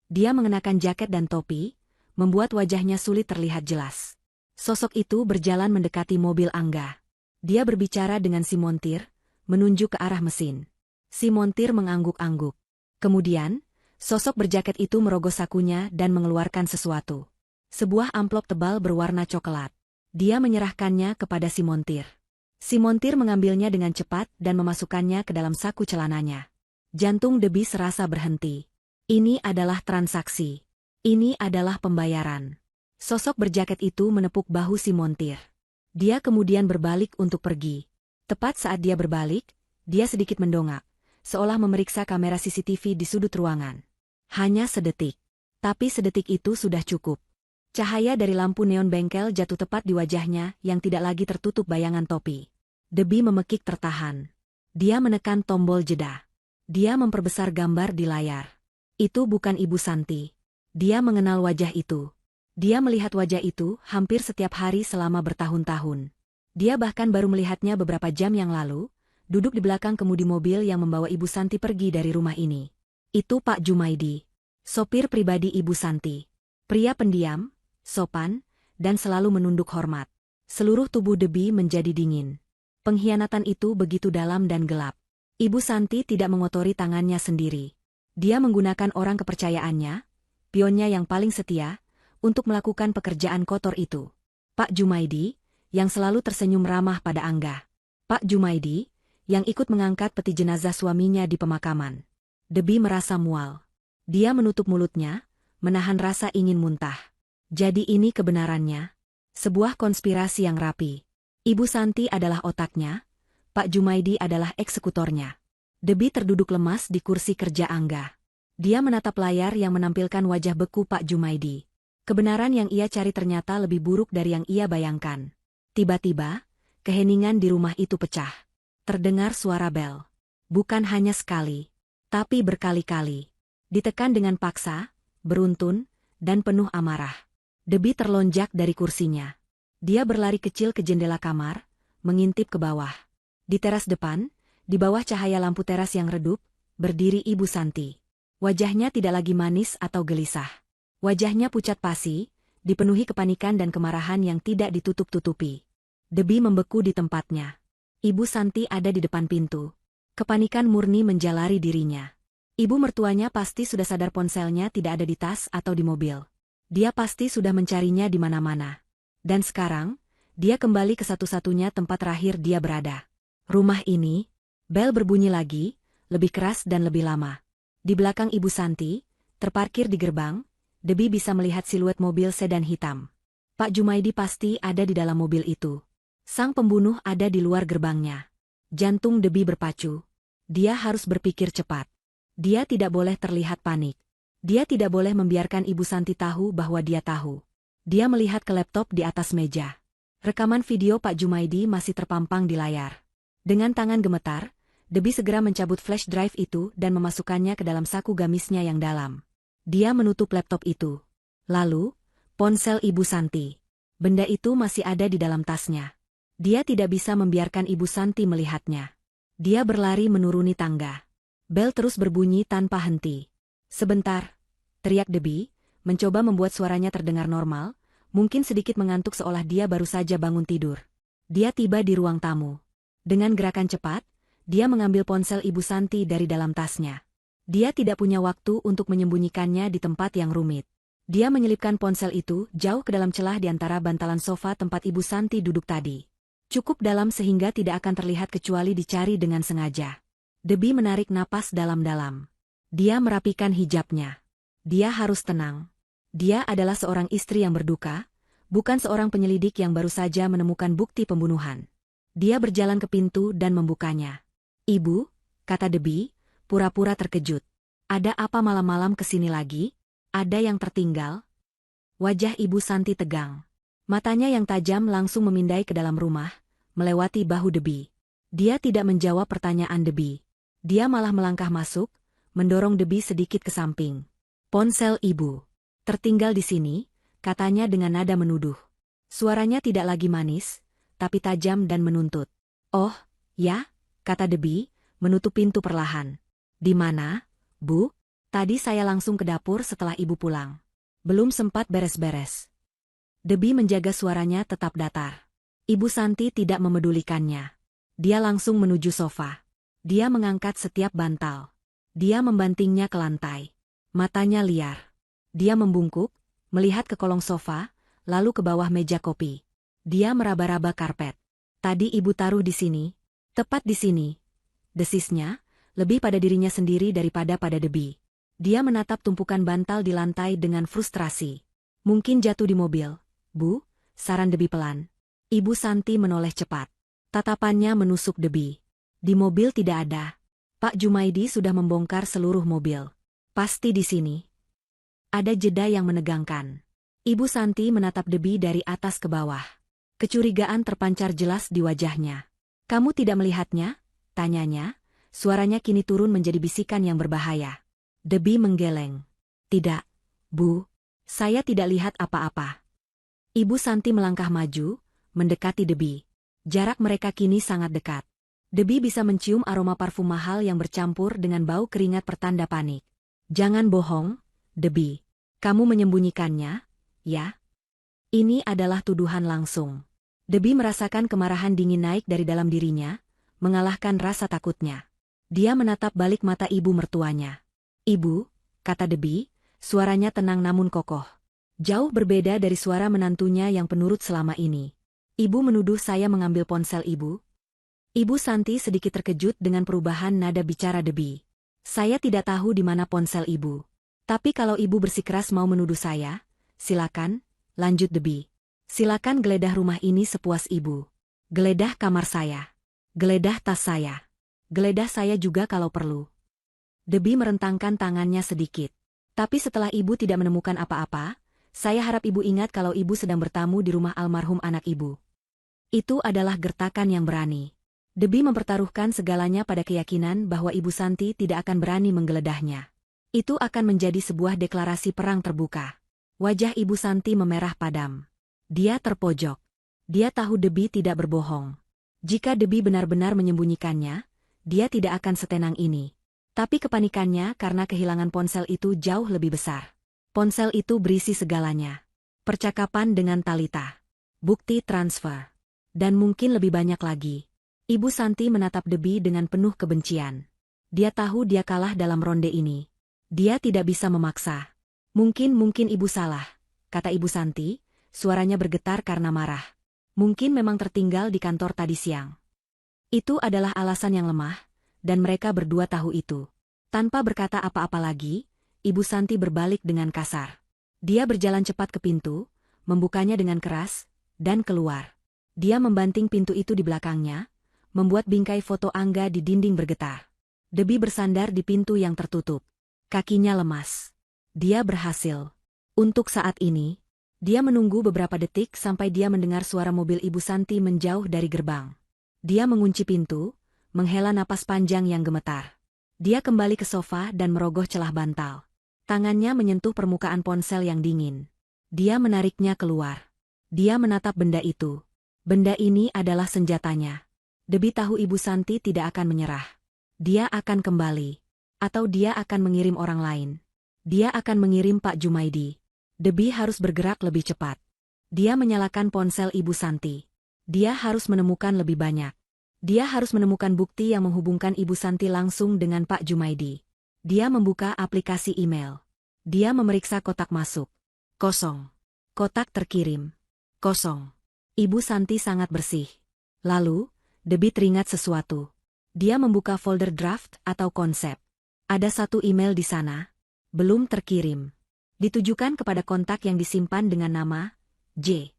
Dia mengenakan jaket dan topi, membuat wajahnya sulit terlihat jelas. Sosok itu berjalan mendekati mobil Angga. Dia berbicara dengan si montir, menunjuk ke arah mesin. Si montir mengangguk-angguk. Kemudian, sosok berjaket itu merogoh sakunya dan mengeluarkan sesuatu. Sebuah amplop tebal berwarna coklat. Dia menyerahkannya kepada si montir. Si montir mengambilnya dengan cepat dan memasukkannya ke dalam saku celananya. Jantung Debbie serasa berhenti. Ini adalah transaksi. Ini adalah pembayaran. Sosok berjaket itu menepuk bahu si montir. Dia kemudian berbalik untuk pergi. Tepat saat dia berbalik, dia sedikit mendongak, seolah memeriksa kamera CCTV di sudut ruangan. Hanya sedetik. Tapi sedetik itu sudah cukup. Cahaya dari lampu neon bengkel jatuh tepat di wajahnya yang tidak lagi tertutup bayangan topi. Debbie memekik tertahan. Dia menekan tombol jeda. Dia memperbesar gambar di layar. Itu bukan Ibu Santi. Dia mengenal wajah itu. Dia melihat wajah itu hampir setiap hari selama bertahun-tahun. Dia bahkan baru melihatnya beberapa jam yang lalu, duduk di belakang kemudi mobil yang membawa Ibu Santi pergi dari rumah ini. Itu Pak Jumaidi, sopir pribadi Ibu Santi. Pria pendiam, sopan, dan selalu menunduk hormat. Seluruh tubuh Debbie menjadi dingin. Pengkhianatan itu begitu dalam dan gelap. Ibu Santi tidak mengotori tangannya sendiri. Dia menggunakan orang kepercayaannya, pionnya yang paling setia, untuk melakukan pekerjaan kotor itu. Pak Jumaidi, yang selalu tersenyum ramah pada Angga. Pak Jumaidi, yang ikut mengangkat peti jenazah suaminya di pemakaman. Debbie merasa mual. Dia menutup mulutnya, menahan rasa ingin muntah. Jadi ini kebenarannya. Sebuah konspirasi yang rapi. Ibu Santi adalah otaknya, Pak Jumaidi adalah eksekutornya. Debbie terduduk lemas di kursi kerja Angga. Dia menatap layar yang menampilkan wajah beku Pak Jumaidi. Kebenaran yang ia cari ternyata lebih buruk dari yang ia bayangkan. Tiba-tiba, keheningan di rumah itu pecah. Terdengar suara bel. Bukan hanya sekali, tapi berkali-kali. Ditekan dengan paksa, beruntun, dan penuh amarah. Debbie terlonjak dari kursinya. Dia berlari kecil ke jendela kamar, mengintip ke bawah. Di teras depan, di bawah cahaya lampu teras yang redup, berdiri Ibu Santi. Wajahnya tidak lagi manis atau gelisah. Wajahnya pucat pasi, dipenuhi kepanikan dan kemarahan yang tidak ditutup-tutupi. Debbie membeku di tempatnya. Ibu Santi ada di depan pintu. Kepanikan murni menjalari dirinya. Ibu mertuanya pasti sudah sadar ponselnya tidak ada di tas atau di mobil. Dia pasti sudah mencarinya di mana-mana. Dan sekarang, dia kembali ke satu-satunya tempat terakhir dia berada. Rumah ini, bel berbunyi lagi, lebih keras dan lebih lama. Di belakang Ibu Santi, terparkir di gerbang, Debbie bisa melihat siluet mobil sedan hitam. Pak Jumaidi pasti ada di dalam mobil itu. Sang pembunuh ada di luar gerbangnya. Jantung Debbie berpacu. Dia harus berpikir cepat. Dia tidak boleh terlihat panik. Dia tidak boleh membiarkan Ibu Santi tahu bahwa dia tahu. Dia melihat ke laptop di atas meja. Rekaman video Pak Jumaidi masih terpampang di layar. Dengan tangan gemetar, Debbie segera mencabut flash drive itu dan memasukkannya ke dalam saku gamisnya yang dalam. Dia menutup laptop itu. Lalu, ponsel Ibu Santi. Benda itu masih ada di dalam tasnya. Dia tidak bisa membiarkan Ibu Santi melihatnya. Dia berlari menuruni tangga. Bel terus berbunyi tanpa henti. Sebentar, teriak Debbie, mencoba membuat suaranya terdengar normal, mungkin sedikit mengantuk seolah dia baru saja bangun tidur. Dia tiba di ruang tamu. Dengan gerakan cepat, dia mengambil ponsel Ibu Santi dari dalam tasnya. Dia tidak punya waktu untuk menyembunyikannya di tempat yang rumit. Dia menyelipkan ponsel itu jauh ke dalam celah di antara bantalan sofa tempat Ibu Santi duduk tadi. Cukup dalam sehingga tidak akan terlihat kecuali dicari dengan sengaja. Debbie menarik napas dalam-dalam. Dia merapikan hijabnya. Dia harus tenang. Dia adalah seorang istri yang berduka, bukan seorang penyelidik yang baru saja menemukan bukti pembunuhan. Dia berjalan ke pintu dan membukanya. "Ibu," kata Debbie, pura-pura terkejut. "Ada apa malam-malam kesini lagi? Ada yang tertinggal?" Wajah Ibu Santi tegang. Matanya yang tajam langsung memindai ke dalam rumah, melewati bahu Debbie. Dia tidak menjawab pertanyaan Debbie. Dia malah melangkah masuk, mendorong Debbie sedikit ke samping. "Ponsel Ibu tertinggal di sini," katanya dengan nada menuduh. Suaranya tidak lagi manis, tapi tajam dan menuntut. "Oh, ya," kata Debbie, menutup pintu perlahan. "Di mana, Bu?" "Tadi saya langsung ke dapur setelah Ibu pulang. Belum sempat beres-beres." Debbie menjaga suaranya tetap datar. Ibu Santi tidak memedulikannya. Dia langsung menuju sofa. Dia mengangkat setiap bantal. Dia membantingnya ke lantai. Matanya liar. Dia membungkuk, melihat ke kolong sofa, lalu ke bawah meja kopi. Dia meraba-raba karpet. "Tadi Ibu taruh di sini, tepat di sini," desisnya, lebih pada dirinya sendiri daripada pada Debbie. Dia menatap tumpukan bantal di lantai dengan frustrasi. "Mungkin jatuh di mobil, Bu," saran Debbie pelan. Ibu Santi menoleh cepat. Tatapannya menusuk Debbie. "Di mobil tidak ada. Pak Jumaidi sudah membongkar seluruh mobil. Pasti di sini." Ada jeda yang menegangkan. Ibu Santi menatap Debbie dari atas ke bawah. Kecurigaan terpancar jelas di wajahnya. "Kamu tidak melihatnya?" tanyanya. Suaranya kini turun menjadi bisikan yang berbahaya. Debbie menggeleng. "Tidak, Bu. Saya tidak lihat apa-apa." Ibu Santi melangkah maju, mendekati Debbie. Jarak mereka kini sangat dekat. Debbie bisa mencium aroma parfum mahal yang bercampur dengan bau keringat pertanda panik. "Jangan bohong, Debbie. Kamu menyembunyikannya, ya?" Ini adalah tuduhan langsung. Debbie merasakan kemarahan dingin naik dari dalam dirinya, mengalahkan rasa takutnya. Dia menatap balik mata ibu mertuanya. "Ibu," kata Debbie, suaranya tenang namun kokoh. Jauh berbeda dari suara menantunya yang penurut selama ini. "Ibu menuduh saya mengambil ponsel Ibu?" Ibu Santi sedikit terkejut dengan perubahan nada bicara Debbie. "Saya tidak tahu di mana ponsel Ibu. Tapi kalau Ibu bersikeras mau menuduh saya, silakan," lanjut Debbie. "Silakan geledah rumah ini sepuas Ibu. Geledah kamar saya. Geledah tas saya. Geledah saya juga kalau perlu." Debbie merentangkan tangannya sedikit. "Tapi setelah Ibu tidak menemukan apa-apa, saya harap Ibu ingat kalau Ibu sedang bertamu di rumah almarhum anak Ibu." Itu adalah gertakan yang berani. Debbie mempertaruhkan segalanya pada keyakinan bahwa Ibu Santi tidak akan berani menggeledahnya. Itu akan menjadi sebuah deklarasi perang terbuka. Wajah Ibu Santi memerah padam. Dia terpojok. Dia tahu Debbie tidak berbohong. Jika Debbie benar-benar menyembunyikannya, dia tidak akan setenang ini. Tapi kepanikannya karena kehilangan ponsel itu jauh lebih besar. Ponsel itu berisi segalanya. Percakapan dengan Talita. Bukti transfer. Dan mungkin lebih banyak lagi. Ibu Santi menatap Debbie dengan penuh kebencian. Dia tahu dia kalah dalam ronde ini. Dia tidak bisa memaksa. Mungkin Ibu salah," kata Ibu Santi, suaranya bergetar karena marah. "Mungkin memang tertinggal di kantor tadi siang." Itu adalah alasan yang lemah, dan mereka berdua tahu itu. Tanpa berkata apa-apa lagi, Ibu Santi berbalik dengan kasar. Dia berjalan cepat ke pintu, membukanya dengan keras, dan keluar. Dia membanting pintu itu di belakangnya, membuat bingkai foto Angga di dinding bergetar. Debbie bersandar di pintu yang tertutup. Kakinya lemas. Dia berhasil. Untuk saat ini, dia menunggu beberapa detik sampai dia mendengar suara mobil Ibu Santi menjauh dari gerbang. Dia mengunci pintu, menghela napas panjang yang gemetar. Dia kembali ke sofa dan merogoh celah bantal. Tangannya menyentuh permukaan ponsel yang dingin. Dia menariknya keluar. Dia menatap benda itu. Benda ini adalah senjatanya. Debbie tahu Ibu Santi tidak akan menyerah. Dia akan kembali. Atau dia akan mengirim orang lain. Dia akan mengirim Pak Jumaidi. Debbie harus bergerak lebih cepat. Dia menyalakan ponsel Ibu Santi. Dia harus menemukan lebih banyak. Dia harus menemukan bukti yang menghubungkan Ibu Santi langsung dengan Pak Jumaidi. Dia membuka aplikasi email. Dia memeriksa kotak masuk. Kosong. Kotak terkirim. Kosong. Ibu Santi sangat bersih. Lalu, Debbie teringat sesuatu. Dia membuka folder draft atau konsep. Ada satu email di sana. Belum terkirim. Ditujukan kepada kontak yang disimpan dengan nama J.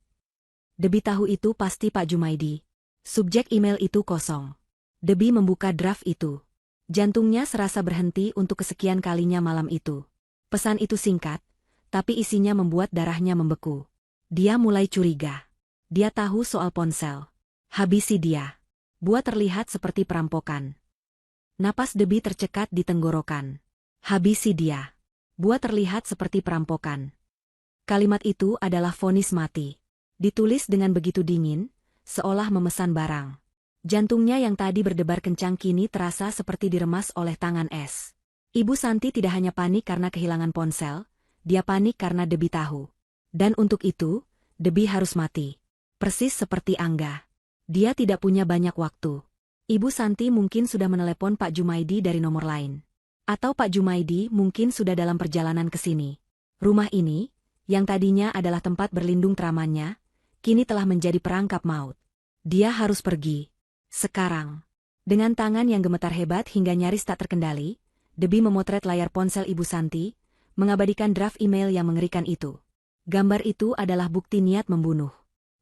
Debbie tahu itu pasti Pak Jumaidi. Subjek email itu kosong. Debbie membuka draft itu. Jantungnya serasa berhenti untuk kesekian kalinya malam itu. Pesan itu singkat, tapi isinya membuat darahnya membeku. Dia mulai curiga. Dia tahu soal ponsel. Habisi dia. Buat terlihat seperti perampokan. Napas Debbie tercekat di tenggorokan. Habisi dia. Buat terlihat seperti perampokan. Kalimat itu adalah vonis mati. Ditulis dengan begitu dingin, seolah memesan barang. Jantungnya yang tadi berdebar kencang kini terasa seperti diremas oleh tangan es. Ibu Santi tidak hanya panik karena kehilangan ponsel, dia panik karena Debbie tahu. Dan untuk itu, Debbie harus mati. Persis seperti Angga. Dia tidak punya banyak waktu. Ibu Santi mungkin sudah menelepon Pak Jumaidi dari nomor lain. Atau Pak Jumaidi mungkin sudah dalam perjalanan ke sini. Rumah ini, yang tadinya adalah tempat berlindung teramannya, kini telah menjadi perangkap maut. Dia harus pergi. Sekarang. Dengan tangan yang gemetar hebat hingga nyaris tak terkendali, Debbie memotret layar ponsel Ibu Santi, mengabadikan draft email yang mengerikan itu. Gambar itu adalah bukti niat membunuh.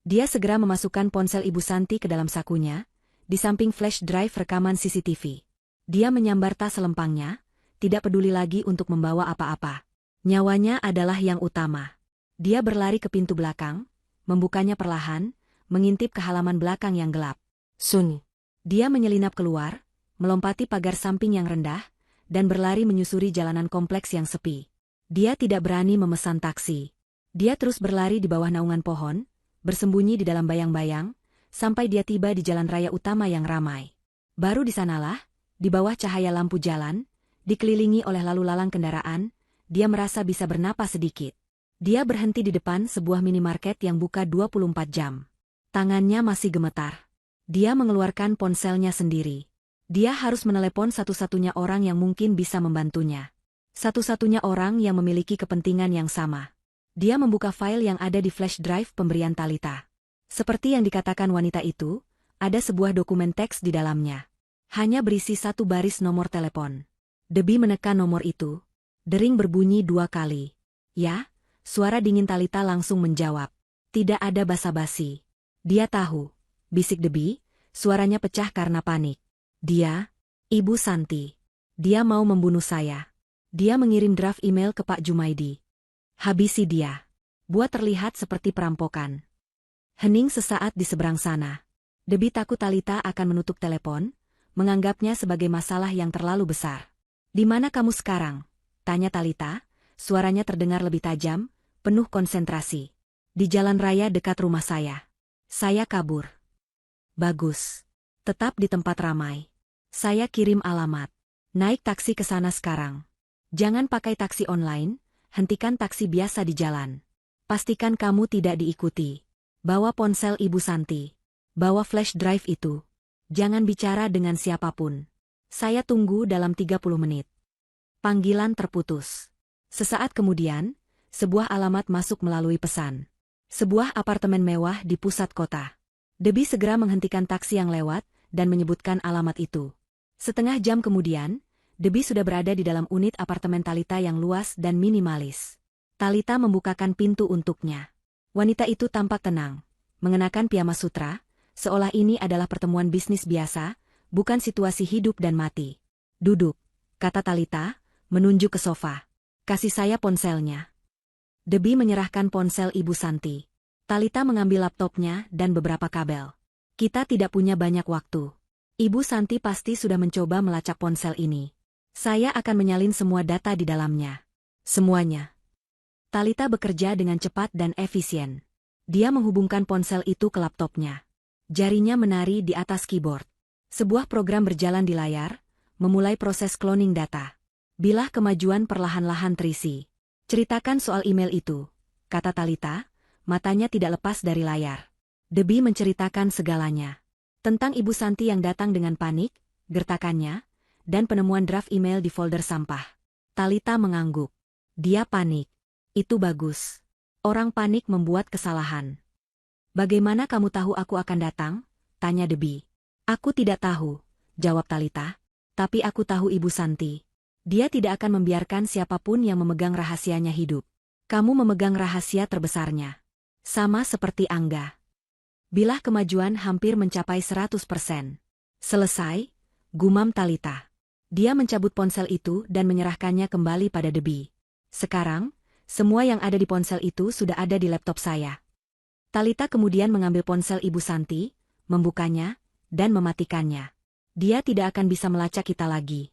Dia segera memasukkan ponsel Ibu Santi ke dalam sakunya, di samping flash drive rekaman CCTV. Dia menyambar tas selempangnya, tidak peduli lagi untuk membawa apa-apa. Nyawanya adalah yang utama. Dia berlari ke pintu belakang, membukanya perlahan, mengintip ke halaman belakang yang gelap. Sun. Dia menyelinap keluar, melompati pagar samping yang rendah, dan berlari menyusuri jalanan kompleks yang sepi. Dia tidak berani memesan taksi. Dia terus berlari di bawah naungan pohon, bersembunyi di dalam bayang-bayang, sampai dia tiba di jalan raya utama yang ramai. Baru di sanalah, di bawah cahaya lampu jalan, dikelilingi oleh lalu lalang kendaraan, dia merasa bisa bernapas sedikit. Dia berhenti di depan sebuah minimarket yang buka 24 jam. Tangannya masih gemetar. Dia mengeluarkan ponselnya sendiri. Dia harus menelepon satu-satunya orang yang mungkin bisa membantunya. Satu-satunya orang yang memiliki kepentingan yang sama. Dia membuka file yang ada di flash drive pemberian Talita. Seperti yang dikatakan wanita itu, ada sebuah dokumen teks di dalamnya. Hanya berisi satu baris nomor telepon. Debbie menekan nomor itu. Dering berbunyi 2 kali. Ya, suara dingin Talita langsung menjawab. Tidak ada basa-basi. Dia tahu. Bisik Debbie, suaranya pecah karena panik. Dia, Ibu Santi. Dia mau membunuh saya. Dia mengirim draft email ke Pak Jumaidi. Habisi dia. Buat terlihat seperti perampokan. Hening sesaat di seberang sana. Debbie takut Talita akan menutup telepon, menganggapnya sebagai masalah yang terlalu besar. Di mana kamu sekarang? Tanya Talita, suaranya terdengar lebih tajam, penuh konsentrasi. Di jalan raya dekat rumah saya. Saya kabur. Bagus. Tetap di tempat ramai. Saya kirim alamat. Naik taksi ke sana sekarang. Jangan pakai taksi online. Hentikan taksi biasa di jalan. Pastikan kamu tidak diikuti. Bawa ponsel Ibu Santi. Bawa flash drive itu. Jangan bicara dengan siapapun. Saya tunggu dalam 30 menit. Panggilan terputus. Sesaat kemudian, sebuah alamat masuk melalui pesan. Sebuah apartemen mewah di pusat kota. Debbie segera menghentikan taksi yang lewat dan menyebutkan alamat itu. Setengah jam kemudian, Debbie sudah berada di dalam unit apartemen Talita yang luas dan minimalis. Talita membukakan pintu untuknya. Wanita itu tampak tenang, mengenakan piyama sutra, seolah ini adalah pertemuan bisnis biasa, bukan situasi hidup dan mati. Duduk, kata Talita, menunjuk ke sofa. Kasih saya ponselnya. Debbie menyerahkan ponsel Ibu Santi. Talita mengambil laptopnya dan beberapa kabel. Kita tidak punya banyak waktu. Ibu Santi pasti sudah mencoba melacak ponsel ini. Saya akan menyalin semua data di dalamnya. Semuanya. Talita bekerja dengan cepat dan efisien. Dia menghubungkan ponsel itu ke laptopnya. Jarinya menari di atas keyboard. Sebuah program berjalan di layar, memulai proses cloning data. Bilah kemajuan perlahan-lahan terisi. Ceritakan soal email itu, kata Talita, matanya tidak lepas dari layar. Debbie menceritakan segalanya. Tentang Ibu Santi yang datang dengan panik, gertakannya, dan penemuan draft email di folder sampah. Talita mengangguk. Dia panik. Itu bagus. Orang panik membuat kesalahan. Bagaimana kamu tahu aku akan datang? Tanya Debbie. Aku tidak tahu, jawab Talita. Tapi aku tahu Ibu Santi. Dia tidak akan membiarkan siapapun yang memegang rahasianya hidup. Kamu memegang rahasia terbesarnya. Sama seperti Angga. Bilah kemajuan hampir mencapai 100%. Selesai, gumam Talita. Dia mencabut ponsel itu dan menyerahkannya kembali pada Debbie. Sekarang, semua yang ada di ponsel itu sudah ada di laptop saya. Talita kemudian mengambil ponsel Ibu Santi, membukanya, dan mematikannya. Dia tidak akan bisa melacak kita lagi.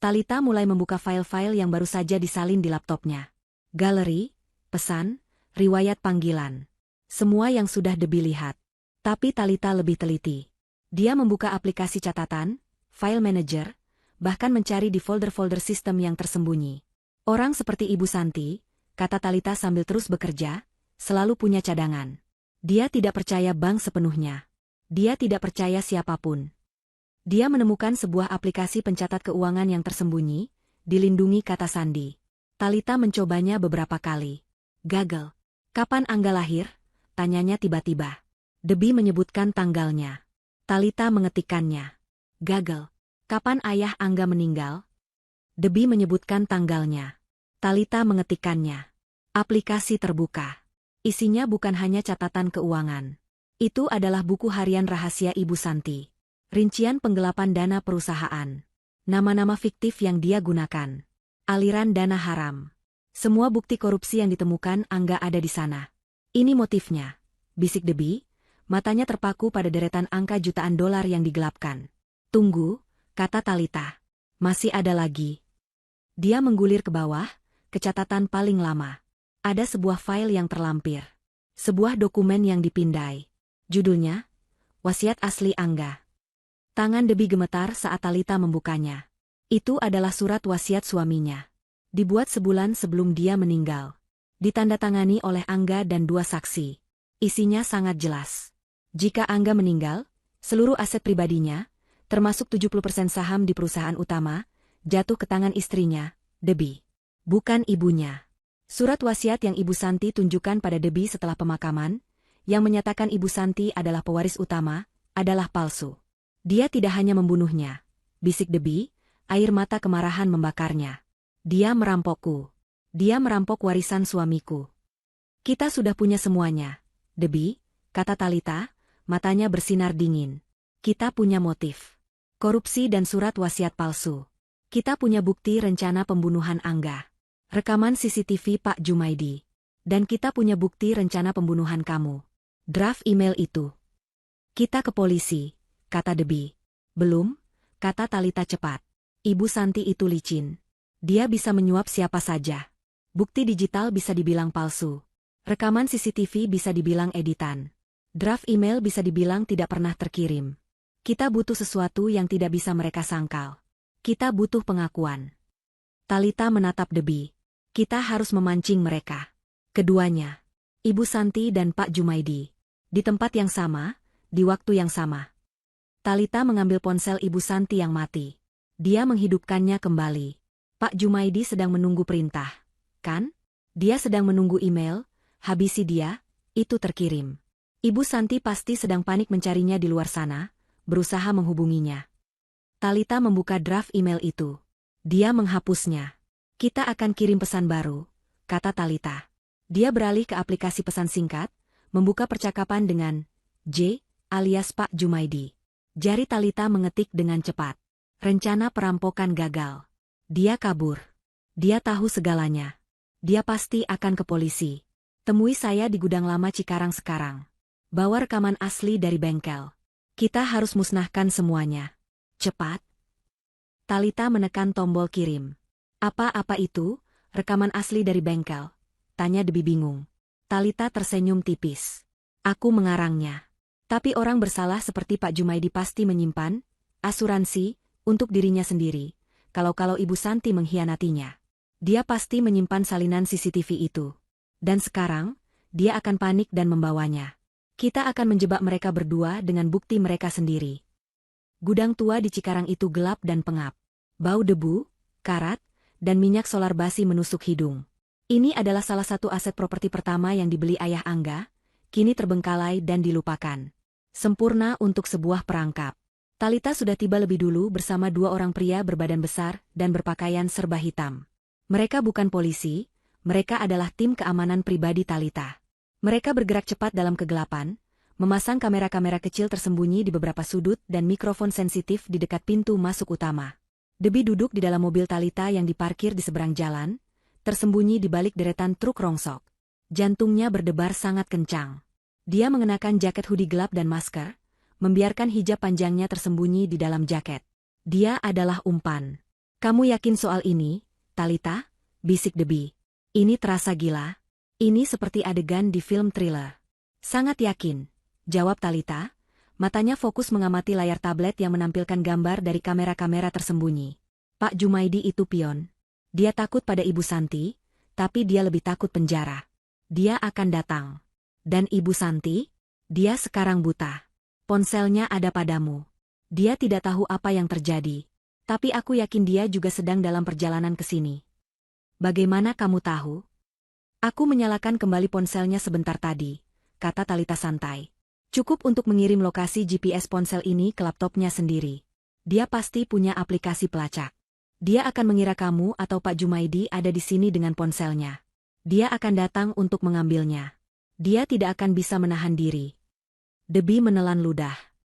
Talita mulai membuka file-file yang baru saja disalin di laptopnya. Galeri, pesan, riwayat panggilan. Semua yang sudah Debbie lihat. Tapi Talita lebih teliti. Dia membuka aplikasi catatan, file manager, bahkan mencari di folder-folder sistem yang tersembunyi. Orang seperti Ibu Santi, kata Talita sambil terus bekerja, selalu punya cadangan. Dia tidak percaya bank sepenuhnya. Dia tidak percaya siapapun. Dia menemukan sebuah aplikasi pencatat keuangan yang tersembunyi, dilindungi kata sandi. Talita mencobanya beberapa kali. Gagal. Kapan Angga lahir? Tanyanya tiba-tiba. Debbie menyebutkan tanggalnya. Talita mengetikkannya. Gagal. Kapan ayah Angga meninggal? Debbie menyebutkan tanggalnya. Talita mengetikkannya. Aplikasi terbuka. Isinya bukan hanya catatan keuangan. Itu adalah buku harian rahasia Ibu Santi. Rincian penggelapan dana perusahaan. Nama-nama fiktif yang dia gunakan. Aliran dana haram. Semua bukti korupsi yang ditemukan Angga ada di sana. Ini motifnya, bisik Debbie, matanya terpaku pada deretan angka jutaan dolar yang digelapkan. Tunggu, kata Talita. Masih ada lagi. Dia menggulir ke bawah, ke catatan paling lama. Ada sebuah file yang terlampir. Sebuah dokumen yang dipindai. Judulnya, Wasiat Asli Angga. Tangan Debbie gemetar saat Talita membukanya. Itu adalah surat wasiat suaminya. Dibuat sebulan sebelum dia meninggal. Ditandatangani oleh Angga dan 2 saksi. Isinya sangat jelas. Jika Angga meninggal, seluruh aset pribadinya, termasuk 70% saham di perusahaan utama, jatuh ke tangan istrinya, Debbie. Bukan ibunya. Surat wasiat yang Ibu Santi tunjukkan pada Debbie setelah pemakaman, yang menyatakan Ibu Santi adalah pewaris utama, adalah palsu. Dia tidak hanya membunuhnya, bisik Debbie, air mata kemarahan membakarnya. Dia merampokku. Dia merampok warisan suamiku. Kita sudah punya semuanya, Debbie, kata Talita, matanya bersinar dingin. Kita punya motif. Korupsi dan surat wasiat palsu. Kita punya bukti rencana pembunuhan Angga. Rekaman CCTV Pak Jumaidi. Dan kita punya bukti rencana pembunuhan kamu. Draft email itu. Kita ke polisi, kata Debbie. Belum, kata Talita cepat. Ibu Santi itu licin. Dia bisa menyuap siapa saja. Bukti digital bisa dibilang palsu. Rekaman CCTV bisa dibilang editan. Draft email bisa dibilang tidak pernah terkirim. Kita butuh sesuatu yang tidak bisa mereka sangkal. Kita butuh pengakuan. Talita menatap Debbie. Kita harus memancing mereka. Keduanya. Ibu Santi dan Pak Jumaidi. Di tempat yang sama, di waktu yang sama. Talita mengambil ponsel Ibu Santi yang mati. Dia menghidupkannya kembali. Pak Jumaidi sedang menunggu perintah, kan? Dia sedang menunggu email, habisi dia, itu terkirim. Ibu Santi pasti sedang panik mencarinya di luar sana, berusaha menghubunginya. Talita membuka draft email itu. Dia menghapusnya. Kita akan kirim pesan baru, kata Talita. Dia beralih ke aplikasi pesan singkat, membuka percakapan dengan J, alias Pak Jumaidi. Jari Talita mengetik dengan cepat. Rencana perampokan gagal. Dia kabur. Dia tahu segalanya. Dia pasti akan ke polisi. Temui saya di gudang lama Cikarang sekarang. Bawa rekaman asli dari bengkel. Kita harus musnahkan semuanya. Cepat. Talita menekan tombol kirim. Apa-apa itu? Rekaman asli dari bengkel. Tanya Debbie bingung. Talita tersenyum tipis. Aku mengarangnya. Tapi orang bersalah seperti Pak Jumaidi pasti menyimpan asuransi untuk dirinya sendiri. Kalau Ibu Santi mengkhianatinya, dia pasti menyimpan salinan CCTV itu. Dan sekarang, dia akan panik dan membawanya. Kita akan menjebak mereka berdua dengan bukti mereka sendiri. Gudang tua di Cikarang itu gelap dan pengap. Bau debu, karat, dan minyak solar basi menusuk hidung. Ini adalah salah satu aset properti pertama yang dibeli ayah Angga, kini terbengkalai dan dilupakan. Sempurna untuk sebuah perangkap. Talita sudah tiba lebih dulu bersama dua orang pria berbadan besar dan berpakaian serba hitam. Mereka bukan polisi, mereka adalah tim keamanan pribadi Talita. Mereka bergerak cepat dalam kegelapan, memasang kamera-kamera kecil tersembunyi di beberapa sudut dan mikrofon sensitif di dekat pintu masuk utama. Debbie duduk di dalam mobil Talita yang diparkir di seberang jalan, tersembunyi di balik deretan truk rongsok. Jantungnya berdebar sangat kencang. Dia mengenakan jaket hoodie gelap dan masker, membiarkan hijab panjangnya tersembunyi di dalam jaket. Dia adalah umpan. Kamu yakin soal ini, Talita? Bisik Debbie. Ini terasa gila. Ini seperti adegan di film thriller. Sangat yakin, jawab Talita. Matanya fokus mengamati layar tablet yang menampilkan gambar dari kamera-kamera tersembunyi. Pak Jumaidi itu pion. Dia takut pada Ibu Santi, tapi dia lebih takut penjara. Dia akan datang. Dan Ibu Santi? Dia sekarang buta. Ponselnya ada padamu. Dia tidak tahu apa yang terjadi. Tapi aku yakin dia juga sedang dalam perjalanan ke sini. Bagaimana kamu tahu? Aku menyalakan kembali ponselnya sebentar tadi, kata Talita santai. Cukup untuk mengirim lokasi GPS ponsel ini ke laptopnya sendiri. Dia pasti punya aplikasi pelacak. Dia akan mengira kamu atau Pak Jumaidi ada di sini dengan ponselnya. Dia akan datang untuk mengambilnya. Dia tidak akan bisa menahan diri. Debbie menelan ludah.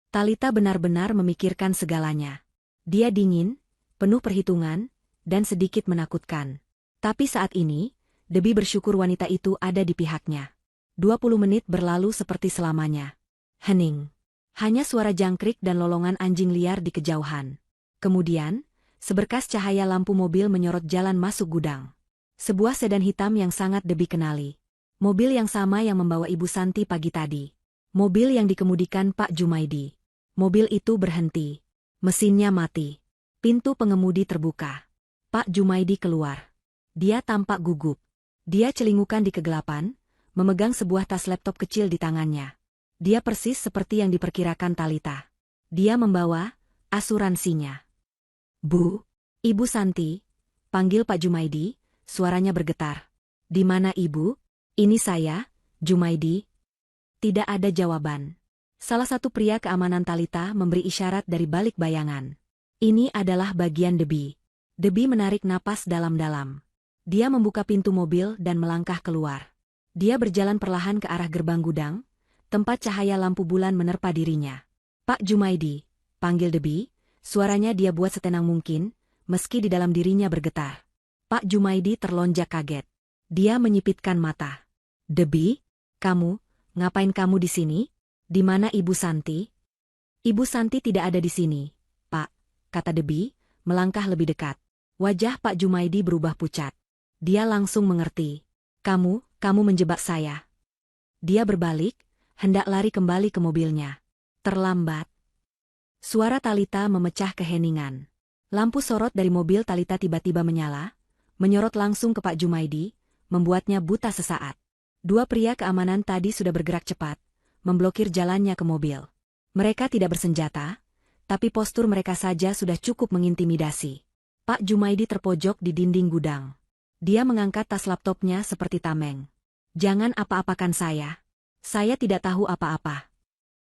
Talita benar-benar memikirkan segalanya. Dia dingin, penuh perhitungan, dan sedikit menakutkan. Tapi saat ini, Debbie bersyukur wanita itu ada di pihaknya. 20 menit berlalu seperti selamanya. Hening. Hanya suara jangkrik dan lolongan anjing liar di kejauhan. Kemudian, seberkas cahaya lampu mobil menyorot jalan masuk gudang. Sebuah sedan hitam yang sangat Debbie kenali. Mobil yang sama yang membawa Ibu Santi pagi tadi. Mobil yang dikemudikan Pak Jumaidi. Mobil itu berhenti. Mesinnya mati. Pintu pengemudi terbuka. Pak Jumaidi keluar. Dia tampak gugup. Dia celingukan di kegelapan, memegang sebuah tas laptop kecil di tangannya. Dia persis seperti yang diperkirakan Talita. Dia membawa asuransinya. Bu, Ibu Santi, panggil Pak Jumaidi, suaranya bergetar. Di mana Ibu? Ini saya, Jumaidi. Tidak ada jawaban. Salah satu pria keamanan Talita memberi isyarat dari balik bayangan. Ini adalah bagian Debbie. Debbie menarik napas dalam-dalam. Dia membuka pintu mobil dan melangkah keluar. Dia berjalan perlahan ke arah gerbang gudang, tempat cahaya lampu bulan menerpa dirinya. Pak Jumaidi, panggil Debbie. Suaranya dia buat setenang mungkin, meski di dalam dirinya bergetar. Pak Jumaidi terlonjak kaget. Dia menyipitkan mata. Debbie, ngapain kamu di sini? Di mana Ibu Santi? Ibu Santi tidak ada di sini, Pak, kata Debbie, melangkah lebih dekat. Wajah Pak Jumaidi berubah pucat. Dia langsung mengerti. Kamu menjebak saya. Dia berbalik, hendak lari kembali ke mobilnya. Terlambat. Suara Talita memecah keheningan. Lampu sorot dari mobil Talita tiba-tiba menyala, menyorot langsung ke Pak Jumaidi, membuatnya buta sesaat. Dua pria keamanan tadi sudah bergerak cepat, memblokir jalannya ke mobil. Mereka tidak bersenjata, tapi postur mereka saja sudah cukup mengintimidasi. Pak Jumaidi terpojok di dinding gudang. Dia mengangkat tas laptopnya seperti tameng. Jangan apa-apakan saya. Saya tidak tahu apa-apa.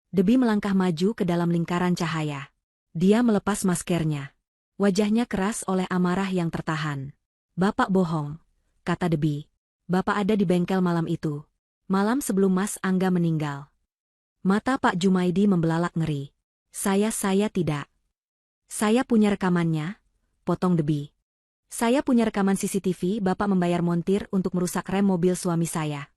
Debbie melangkah maju ke dalam lingkaran cahaya. Dia melepas maskernya. Wajahnya keras oleh amarah yang tertahan. Bapak bohong, kata Debbie. Bapak ada di bengkel malam itu. Malam sebelum Mas Angga meninggal. Mata Pak Jumaidi membelalak ngeri. Saya tidak. Saya punya rekamannya, potong Debbie. Saya punya rekaman CCTV Bapak membayar montir untuk merusak rem mobil suami saya.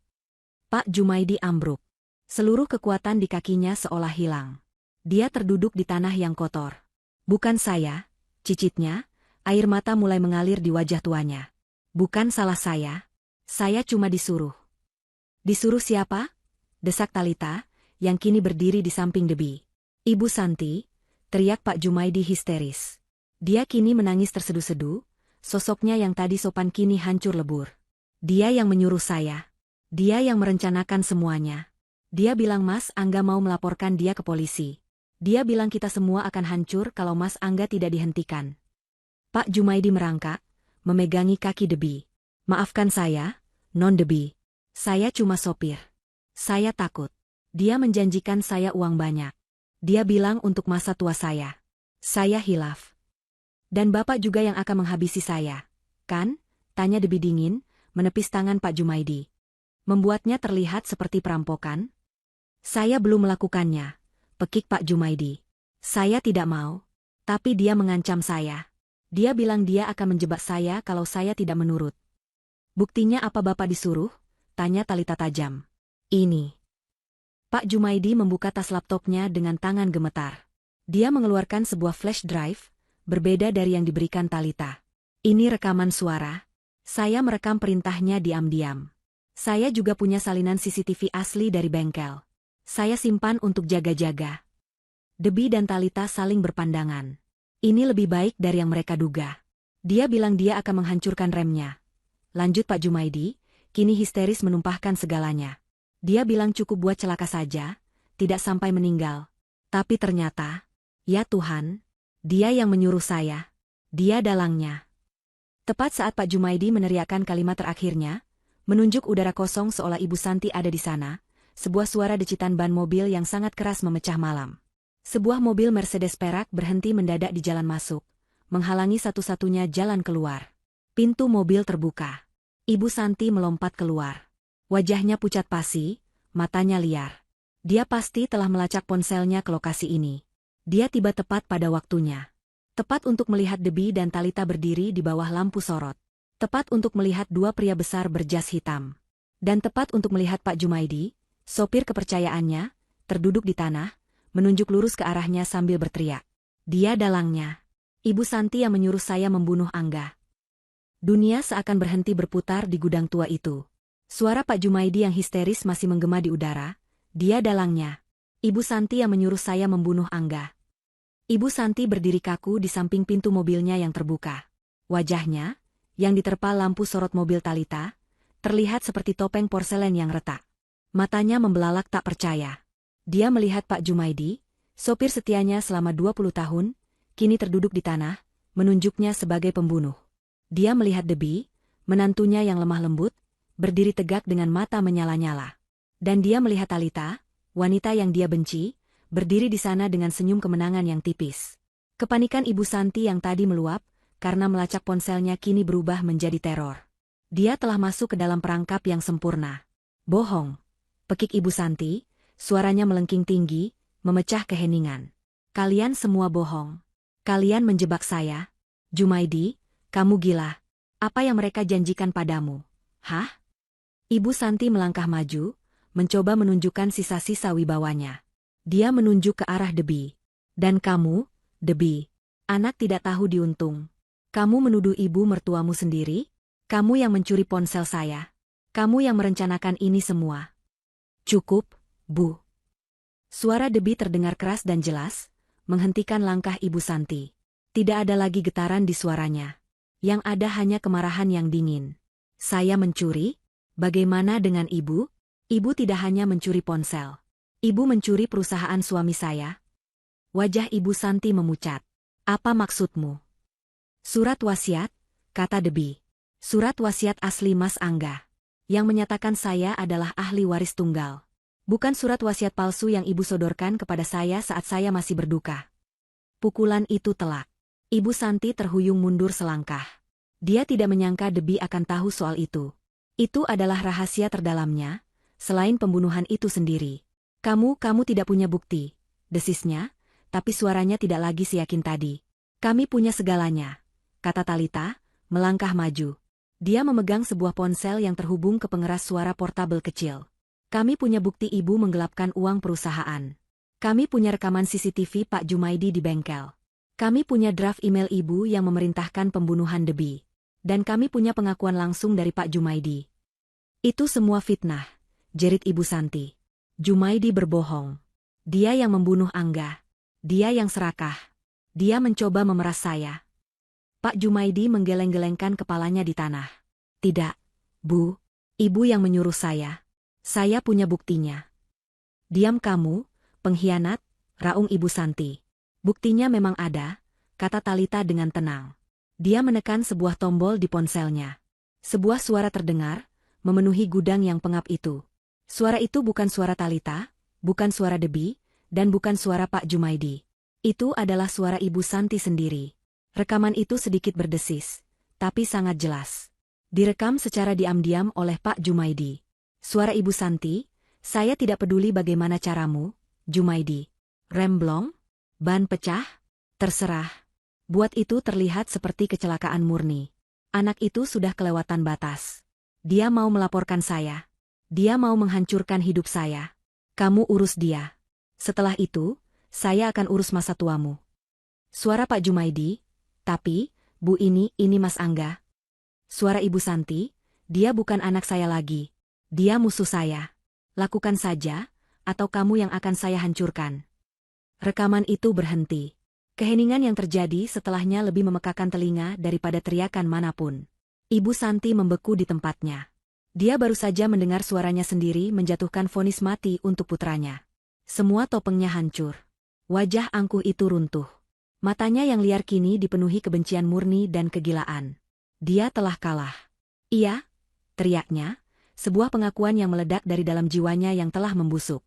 Pak Jumaidi ambruk. Seluruh kekuatan di kakinya seolah hilang. Dia terduduk di tanah yang kotor. Bukan saya, cicitnya, air mata mulai mengalir di wajah tuanya. Bukan salah saya cuma disuruh. Disuruh siapa? Desak Talita, yang kini berdiri di samping Debi. Ibu Santi, teriak Pak Jumaidi histeris. Dia kini menangis terseduh-seduh, sosoknya yang tadi sopan kini hancur lebur. Dia yang menyuruh saya. Dia yang merencanakan semuanya. Dia bilang Mas Angga mau melaporkan dia ke polisi. Dia bilang kita semua akan hancur kalau Mas Angga tidak dihentikan. Pak Jumaidi merangkak, memegangi kaki Debi. Maafkan saya, Non Debi. Saya cuma sopir. Saya takut. Dia menjanjikan saya uang banyak. Dia bilang untuk masa tua saya. Saya hilaf. Dan Bapak juga yang akan menghabisi saya. Kan? Tanya Debi dingin, menepis tangan Pak Jumaidi. Membuatnya terlihat seperti perampokan. Saya belum melakukannya. Pekik Pak Jumaidi. Saya tidak mau. Tapi dia mengancam saya. Dia bilang dia akan menjebak saya kalau saya tidak menurut. Buktinya apa Bapak disuruh? Tanya Talita tajam. Ini. Pak Jumaidi membuka tas laptopnya dengan tangan gemetar. Dia mengeluarkan sebuah flash drive, berbeda dari yang diberikan Talita. Ini rekaman suara. Saya merekam perintahnya diam-diam. Saya juga punya salinan CCTV asli dari bengkel. Saya simpan untuk jaga-jaga. Debi dan Talita saling berpandangan. Ini lebih baik dari yang mereka duga. Dia bilang dia akan menghancurkan remnya. Lanjut Pak Jumaidi, kini histeris menumpahkan segalanya. Dia bilang cukup buat celaka saja, tidak sampai meninggal. Tapi ternyata, ya Tuhan, dia yang menyuruh saya. Dia dalangnya. Tepat saat Pak Jumaidi meneriakkan kalimat terakhirnya, menunjuk udara kosong seolah Ibu Santi ada di sana, sebuah suara decitan ban mobil yang sangat keras memecah malam. Sebuah mobil Mercedes perak berhenti mendadak di jalan masuk, menghalangi satu-satunya jalan keluar. Pintu mobil terbuka. Ibu Santi melompat keluar. Wajahnya pucat pasi, matanya liar. Dia pasti telah melacak ponselnya ke lokasi ini. Dia tiba tepat pada waktunya. Tepat untuk melihat Debi dan Talita berdiri di bawah lampu sorot. Tepat untuk melihat dua pria besar berjas hitam. Dan tepat untuk melihat Pak Jumaidi, sopir kepercayaannya, terduduk di tanah, menunjuk lurus ke arahnya sambil berteriak. Dia dalangnya. Ibu Santi yang menyuruh saya membunuh Angga. Dunia seakan berhenti berputar di gudang tua itu. Suara Pak Jumaidi yang histeris masih menggema di udara. Dia dalangnya. Ibu Santi yang menyuruh saya membunuh Angga. Ibu Santi berdiri kaku di samping pintu mobilnya yang terbuka. Wajahnya, yang diterpa lampu sorot mobil Talita, terlihat seperti topeng porselen yang retak. Matanya membelalak tak percaya. Dia melihat Pak Jumaidi, sopir setianya selama 20 tahun, kini terduduk di tanah, menunjuknya sebagai pembunuh. Dia melihat Debi, menantunya yang lemah lembut, berdiri tegak dengan mata menyala-nyala. Dan dia melihat Talita, wanita yang dia benci, berdiri di sana dengan senyum kemenangan yang tipis. Kepanikan Ibu Santi yang tadi meluap, karena melacak ponselnya kini berubah menjadi teror. Dia telah masuk ke dalam perangkap yang sempurna. Bohong. Pekik Ibu Santi, suaranya melengking tinggi, memecah keheningan. Kalian semua bohong. Kalian menjebak saya. Jumaidi, kamu gila. Apa yang mereka janjikan padamu? Hah? Ibu Santi melangkah maju, mencoba menunjukkan sisa-sisa wibawanya. Dia menunjuk ke arah Debi. Dan kamu, Debi, anak tidak tahu diuntung. Kamu menuduh ibu mertuamu sendiri? Kamu yang mencuri ponsel saya. Kamu yang merencanakan ini semua. Cukup, Bu. Suara Debi terdengar keras dan jelas, menghentikan langkah Ibu Santi. Tidak ada lagi getaran di suaranya. Yang ada hanya kemarahan yang dingin. Saya mencuri? Bagaimana dengan Ibu? Ibu tidak hanya mencuri ponsel. Ibu mencuri perusahaan suami saya. Wajah Ibu Santi memucat. Apa maksudmu? Surat wasiat, kata Debi. Surat wasiat asli Mas Angga. Yang menyatakan saya adalah ahli waris tunggal. Bukan surat wasiat palsu yang ibu sodorkan kepada saya saat saya masih berduka. Pukulan itu telak. Ibu Santi terhuyung mundur selangkah. Dia tidak menyangka Debi akan tahu soal itu. Itu adalah rahasia terdalamnya, selain pembunuhan itu sendiri. Kamu tidak punya bukti, desisnya, tapi suaranya tidak lagi seyakin tadi. Kami punya segalanya, kata Talita, melangkah maju. Dia memegang sebuah ponsel yang terhubung ke pengeras suara portabel kecil. Kami punya bukti ibu menggelapkan uang perusahaan. Kami punya rekaman CCTV Pak Jumaidi di bengkel. Kami punya draft email ibu yang memerintahkan pembunuhan Debi. Dan kami punya pengakuan langsung dari Pak Jumaidi. Itu semua fitnah, jerit Ibu Santi. Jumaidi berbohong. Dia yang membunuh Angga. Dia yang serakah. Dia mencoba memeras saya. Pak Jumaidi menggeleng-gelengkan kepalanya di tanah. Tidak, Bu. Ibu yang menyuruh saya. Saya punya buktinya. Diam kamu, pengkhianat, raung Ibu Santi. Buktinya memang ada, kata Talita dengan tenang. Dia menekan sebuah tombol di ponselnya. Sebuah suara terdengar, memenuhi gudang yang pengap itu. Suara itu bukan suara Talita, bukan suara Debi, dan bukan suara Pak Jumaidi. Itu adalah suara Ibu Santi sendiri. Rekaman itu sedikit berdesis, tapi sangat jelas. Direkam secara diam-diam oleh Pak Jumaidi. Suara Ibu Santi, saya tidak peduli bagaimana caramu, Jumaidi. Remblong? Ban pecah? Terserah. Buat itu terlihat seperti kecelakaan murni. Anak itu sudah kelewatan batas. Dia mau melaporkan saya. Dia mau menghancurkan hidup saya. Kamu urus dia. Setelah itu, saya akan urus masa tuamu. Suara Pak Jumaidi, tapi, Bu ini Mas Angga. Suara Ibu Santi, dia bukan anak saya lagi. Dia musuh saya. Lakukan saja, atau kamu yang akan saya hancurkan. Rekaman itu berhenti. Keheningan yang terjadi setelahnya lebih memekakan telinga daripada teriakan manapun. Ibu Santi membeku di tempatnya. Dia baru saja mendengar suaranya sendiri menjatuhkan vonis mati untuk putranya. Semua topengnya hancur. Wajah angkuh itu runtuh. Matanya yang liar kini dipenuhi kebencian murni dan kegilaan. Dia telah kalah. Iya, teriaknya, sebuah pengakuan yang meledak dari dalam jiwanya yang telah membusuk.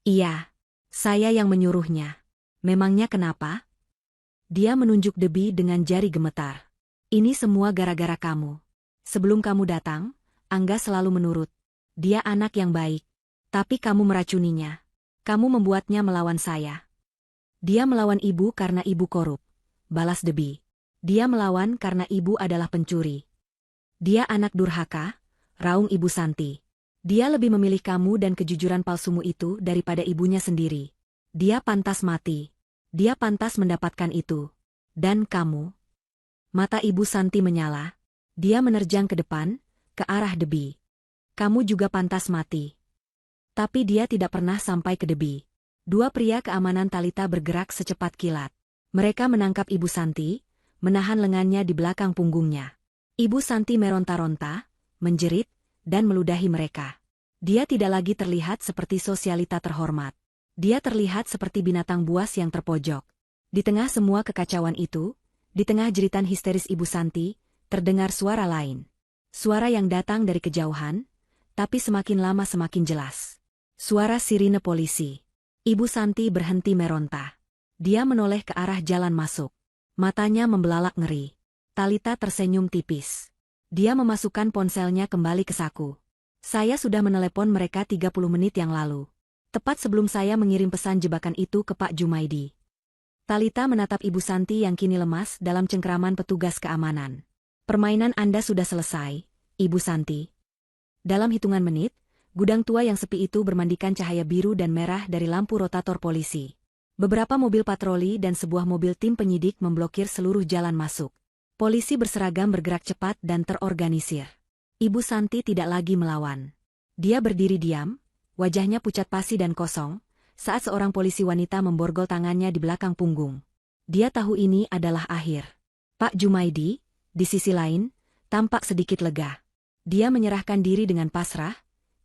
Iya, saya yang menyuruhnya. Memangnya kenapa? Dia menunjuk Debi dengan jari gemetar. Ini semua gara-gara kamu. Sebelum kamu datang, Angga selalu menurut. Dia anak yang baik. Tapi kamu meracuninya. Kamu membuatnya melawan saya. Dia melawan ibu karena ibu korup. Balas Debi. Dia melawan karena ibu adalah pencuri. Dia anak durhaka, raung Ibu Santi. Dia lebih memilih kamu dan kejujuran palsumu itu daripada ibunya sendiri. Dia pantas mati. Dia pantas mendapatkan itu. Dan kamu? Mata Ibu Santi menyala. Dia menerjang ke depan, ke arah Debi. Kamu juga pantas mati. Tapi dia tidak pernah sampai ke Debi. Dua pria keamanan Talita bergerak secepat kilat. Mereka menangkap Ibu Santi, menahan lengannya di belakang punggungnya. Ibu Santi meronta-ronta, menjerit, dan meludahi mereka. Dia tidak lagi terlihat seperti sosialita terhormat. Dia terlihat seperti binatang buas yang terpojok. Di tengah semua kekacauan itu, di tengah jeritan histeris Ibu Santi, terdengar suara lain. Suara yang datang dari kejauhan, tapi semakin lama semakin jelas. Suara sirine polisi. Ibu Santi berhenti meronta. Dia menoleh ke arah jalan masuk. Matanya membelalak ngeri. Talita tersenyum tipis. Dia memasukkan ponselnya kembali ke saku. Saya sudah menelepon mereka 30 menit yang lalu. Tepat sebelum saya mengirim pesan jebakan itu ke Pak Jumaidi. Talita menatap Ibu Santi yang kini lemas dalam cengkraman petugas keamanan. Permainan Anda sudah selesai, Ibu Santi. Dalam hitungan menit, gudang tua yang sepi itu bermandikan cahaya biru dan merah dari lampu rotator polisi. Beberapa mobil patroli dan sebuah mobil tim penyidik memblokir seluruh jalan masuk. Polisi berseragam bergerak cepat dan terorganisir. Ibu Santi tidak lagi melawan. Dia berdiri diam, wajahnya pucat pasi dan kosong, saat seorang polisi wanita memborgol tangannya di belakang punggung. Dia tahu ini adalah akhir. Pak Jumaidi, di sisi lain, tampak sedikit lega. Dia menyerahkan diri dengan pasrah,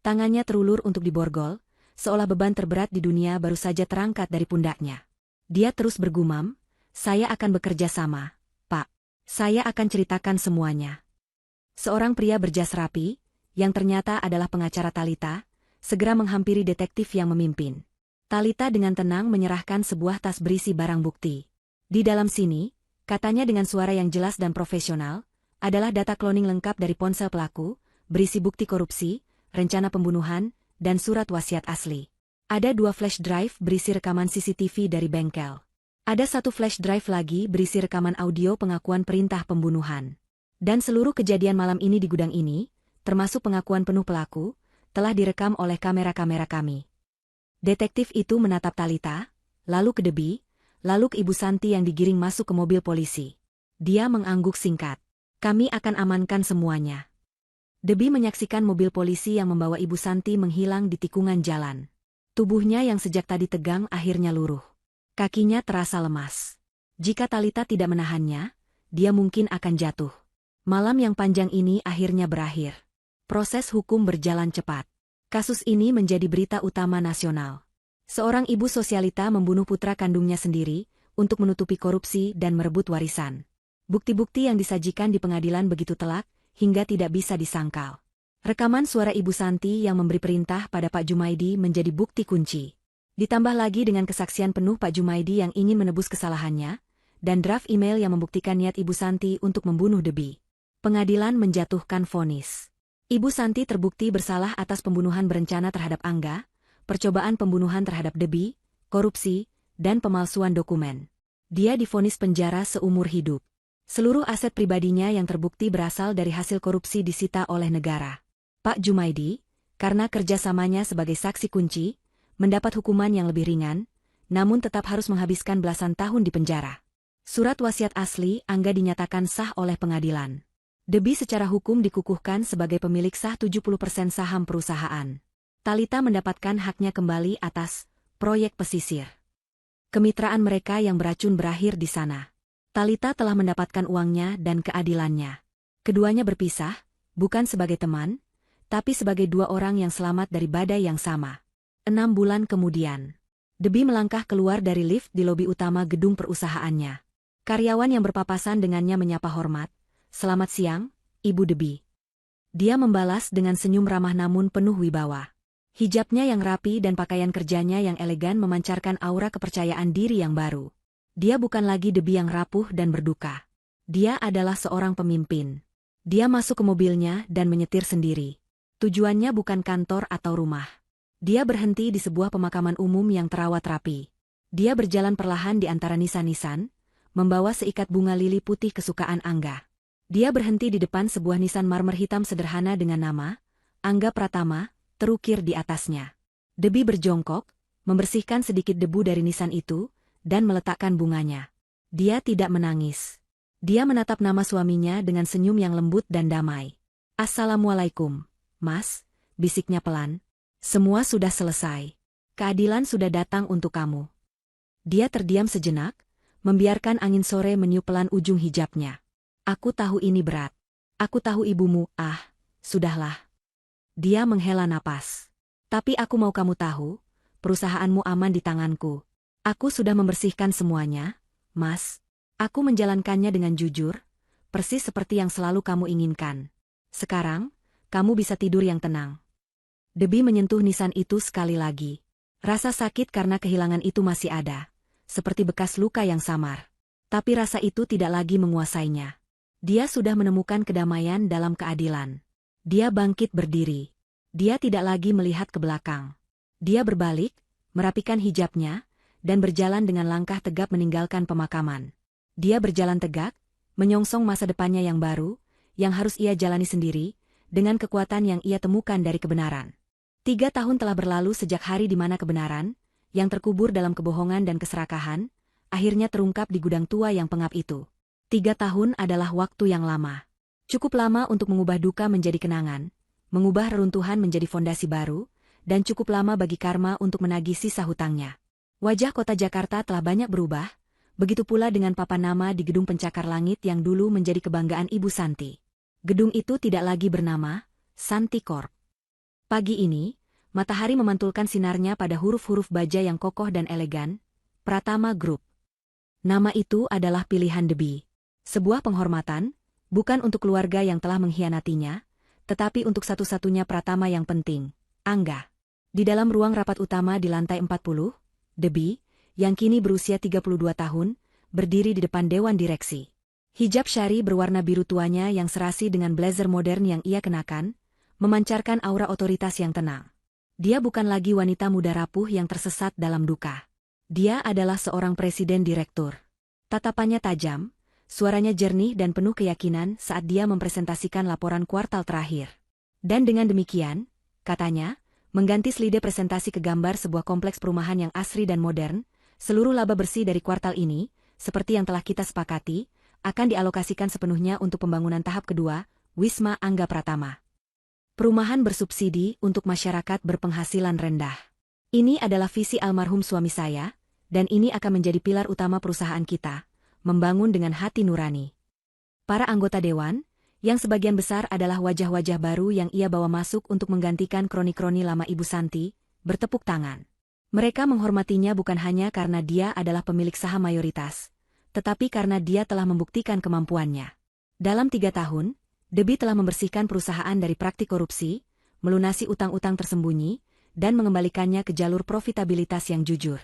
tangannya terulur untuk diborgol, seolah beban terberat di dunia baru saja terangkat dari pundaknya. Dia terus bergumam, saya akan bekerja sama, Pak. Saya akan ceritakan semuanya. Seorang pria berjas rapi, yang ternyata adalah pengacara Talita, segera menghampiri detektif yang memimpin. Talita dengan tenang menyerahkan sebuah tas berisi barang bukti. Di dalam sini, katanya dengan suara yang jelas dan profesional, adalah data cloning lengkap dari ponsel pelaku, berisi bukti korupsi, rencana pembunuhan, dan surat wasiat asli. Ada 2 flash drive berisi rekaman CCTV dari bengkel. Ada 1 flash drive lagi berisi rekaman audio pengakuan perintah pembunuhan. Dan seluruh kejadian malam ini di gudang ini, termasuk pengakuan penuh pelaku, telah direkam oleh kamera-kamera kami. Detektif itu menatap Talita, lalu ke Debbie, lalu ke Ibu Santi yang digiring masuk ke mobil polisi. Dia mengangguk singkat. Kami akan amankan semuanya. Debbie menyaksikan mobil polisi yang membawa Ibu Santi menghilang di tikungan jalan. Tubuhnya yang sejak tadi tegang akhirnya luruh. Kakinya terasa lemas. Jika Talita tidak menahannya, dia mungkin akan jatuh. Malam yang panjang ini akhirnya berakhir. Proses hukum berjalan cepat. Kasus ini menjadi berita utama nasional. Seorang ibu sosialita membunuh putra kandungnya sendiri untuk menutupi korupsi dan merebut warisan. Bukti-bukti yang disajikan di pengadilan begitu telak hingga tidak bisa disangkal. Rekaman suara Ibu Santi yang memberi perintah pada Pak Jumaidi menjadi bukti kunci. Ditambah lagi dengan kesaksian penuh Pak Jumaidi yang ingin menebus kesalahannya, dan draft email yang membuktikan niat Ibu Santi untuk membunuh Debbie. Pengadilan menjatuhkan vonis. Ibu Santi terbukti bersalah atas pembunuhan berencana terhadap Angga, percobaan pembunuhan terhadap Debbie, korupsi, dan pemalsuan dokumen. Dia divonis penjara seumur hidup. Seluruh aset pribadinya yang terbukti berasal dari hasil korupsi disita oleh negara. Pak Jumaidi, karena kerjasamanya sebagai saksi kunci, mendapat hukuman yang lebih ringan, namun tetap harus menghabiskan belasan tahun di penjara. Surat wasiat asli Angga dinyatakan sah oleh pengadilan. Debbie secara hukum dikukuhkan sebagai pemilik sah 70% saham perusahaan. Talita mendapatkan haknya kembali atas proyek pesisir. Kemitraan mereka yang beracun berakhir di sana. Talita telah mendapatkan uangnya dan keadilannya. Keduanya berpisah, bukan sebagai teman, tapi sebagai dua orang yang selamat dari badai yang sama. 6 bulan kemudian, Debbie melangkah keluar dari lift di lobi utama gedung perusahaannya. Karyawan yang berpapasan dengannya menyapa hormat. Selamat siang, Ibu Debbie. Dia membalas dengan senyum ramah namun penuh wibawa. Hijabnya yang rapi dan pakaian kerjanya yang elegan memancarkan aura kepercayaan diri yang baru. Dia bukan lagi Debbie yang rapuh dan berduka. Dia adalah seorang pemimpin. Dia masuk ke mobilnya dan menyetir sendiri. Tujuannya bukan kantor atau rumah. Dia berhenti di sebuah pemakaman umum yang terawat rapi. Dia berjalan perlahan di antara nisan-nisan, membawa seikat bunga lili putih kesukaan Angga. Dia berhenti di depan sebuah nisan marmer hitam sederhana dengan nama Angga Pratama terukir di atasnya. Debbie berjongkok, membersihkan sedikit debu dari nisan itu, dan meletakkan bunganya. Dia tidak menangis. Dia menatap nama suaminya dengan senyum yang lembut dan damai. "Assalamualaikum, Mas," bisiknya pelan. "Semua sudah selesai. Keadilan sudah datang untuk kamu." Dia terdiam sejenak, membiarkan angin sore meniup pelan ujung hijabnya. "Aku tahu ini berat. Aku tahu ibumu, sudahlah." Dia menghela napas. "Tapi aku mau kamu tahu, perusahaanmu aman di tanganku. Aku sudah membersihkan semuanya, Mas. Aku menjalankannya dengan jujur, persis seperti yang selalu kamu inginkan. Sekarang, kamu bisa tidur yang tenang." Debbie menyentuh nisan itu sekali lagi. Rasa sakit karena kehilangan itu masih ada, seperti bekas luka yang samar. Tapi rasa itu tidak lagi menguasainya. Dia sudah menemukan kedamaian dalam keadilan. Dia bangkit berdiri. Dia tidak lagi melihat ke belakang. Dia berbalik, merapikan hijabnya, dan berjalan dengan langkah tegap meninggalkan pemakaman. Dia berjalan tegak, menyongsong masa depannya yang baru, yang harus ia jalani sendiri, dengan kekuatan yang ia temukan dari kebenaran. 3 tahun telah berlalu sejak hari di mana kebenaran, yang terkubur dalam kebohongan dan keserakahan, akhirnya terungkap di gudang tua yang pengap itu. 3 tahun adalah waktu yang lama. Cukup lama untuk mengubah duka menjadi kenangan, mengubah reruntuhan menjadi fondasi baru, dan cukup lama bagi karma untuk menagih sisa hutangnya. Wajah kota Jakarta telah banyak berubah, begitu pula dengan papan nama di gedung pencakar langit yang dulu menjadi kebanggaan Ibu Santi. Gedung itu tidak lagi bernama Santi Corp. Pagi ini, matahari memantulkan sinarnya pada huruf-huruf baja yang kokoh dan elegan, Pratama Group. Nama itu adalah pilihan Debbie. Sebuah penghormatan, bukan untuk keluarga yang telah mengkhianatinya, tetapi untuk satu-satunya Pratama yang penting, Angga. Di dalam ruang rapat utama di lantai 40, Debbie, yang kini berusia 32 tahun, berdiri di depan dewan direksi. Hijab syari berwarna biru tuanya yang serasi dengan blazer modern yang ia kenakan, memancarkan aura otoritas yang tenang. Dia bukan lagi wanita muda rapuh yang tersesat dalam duka. Dia adalah seorang presiden direktur. Tatapannya tajam, suaranya jernih dan penuh keyakinan saat dia mempresentasikan laporan kuartal terakhir. Dan dengan demikian, katanya, mengganti slide presentasi ke gambar sebuah kompleks perumahan yang asri dan modern. Seluruh laba bersih dari kuartal ini, seperti yang telah kita sepakati, akan dialokasikan sepenuhnya untuk pembangunan tahap kedua, Wisma Angga Pratama. Perumahan bersubsidi untuk masyarakat berpenghasilan rendah. Ini adalah visi almarhum suami saya, dan ini akan menjadi pilar utama perusahaan kita, membangun dengan hati nurani. Para anggota dewan, yang sebagian besar adalah wajah-wajah baru yang ia bawa masuk untuk menggantikan kroni-kroni lama Ibu Santi, bertepuk tangan. Mereka menghormatinya bukan hanya karena dia adalah pemilik saham mayoritas, tetapi karena dia telah membuktikan kemampuannya. Dalam 3 tahun, Debbie telah membersihkan perusahaan dari praktik korupsi, melunasi utang-utang tersembunyi, dan mengembalikannya ke jalur profitabilitas yang jujur.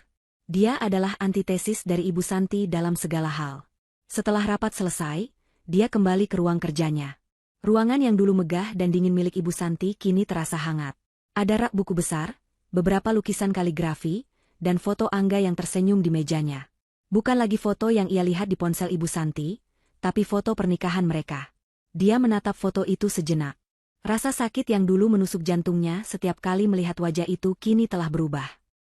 Dia adalah antitesis dari Ibu Santi dalam segala hal. Setelah rapat selesai, dia kembali ke ruang kerjanya. Ruangan yang dulu megah dan dingin milik Ibu Santi kini terasa hangat. Ada rak buku besar, beberapa lukisan kaligrafi, dan foto Angga yang tersenyum di mejanya. Bukan lagi foto yang ia lihat di ponsel Ibu Santi, tapi foto pernikahan mereka. Dia menatap foto itu sejenak. Rasa sakit yang dulu menusuk jantungnya setiap kali melihat wajah itu kini telah berubah.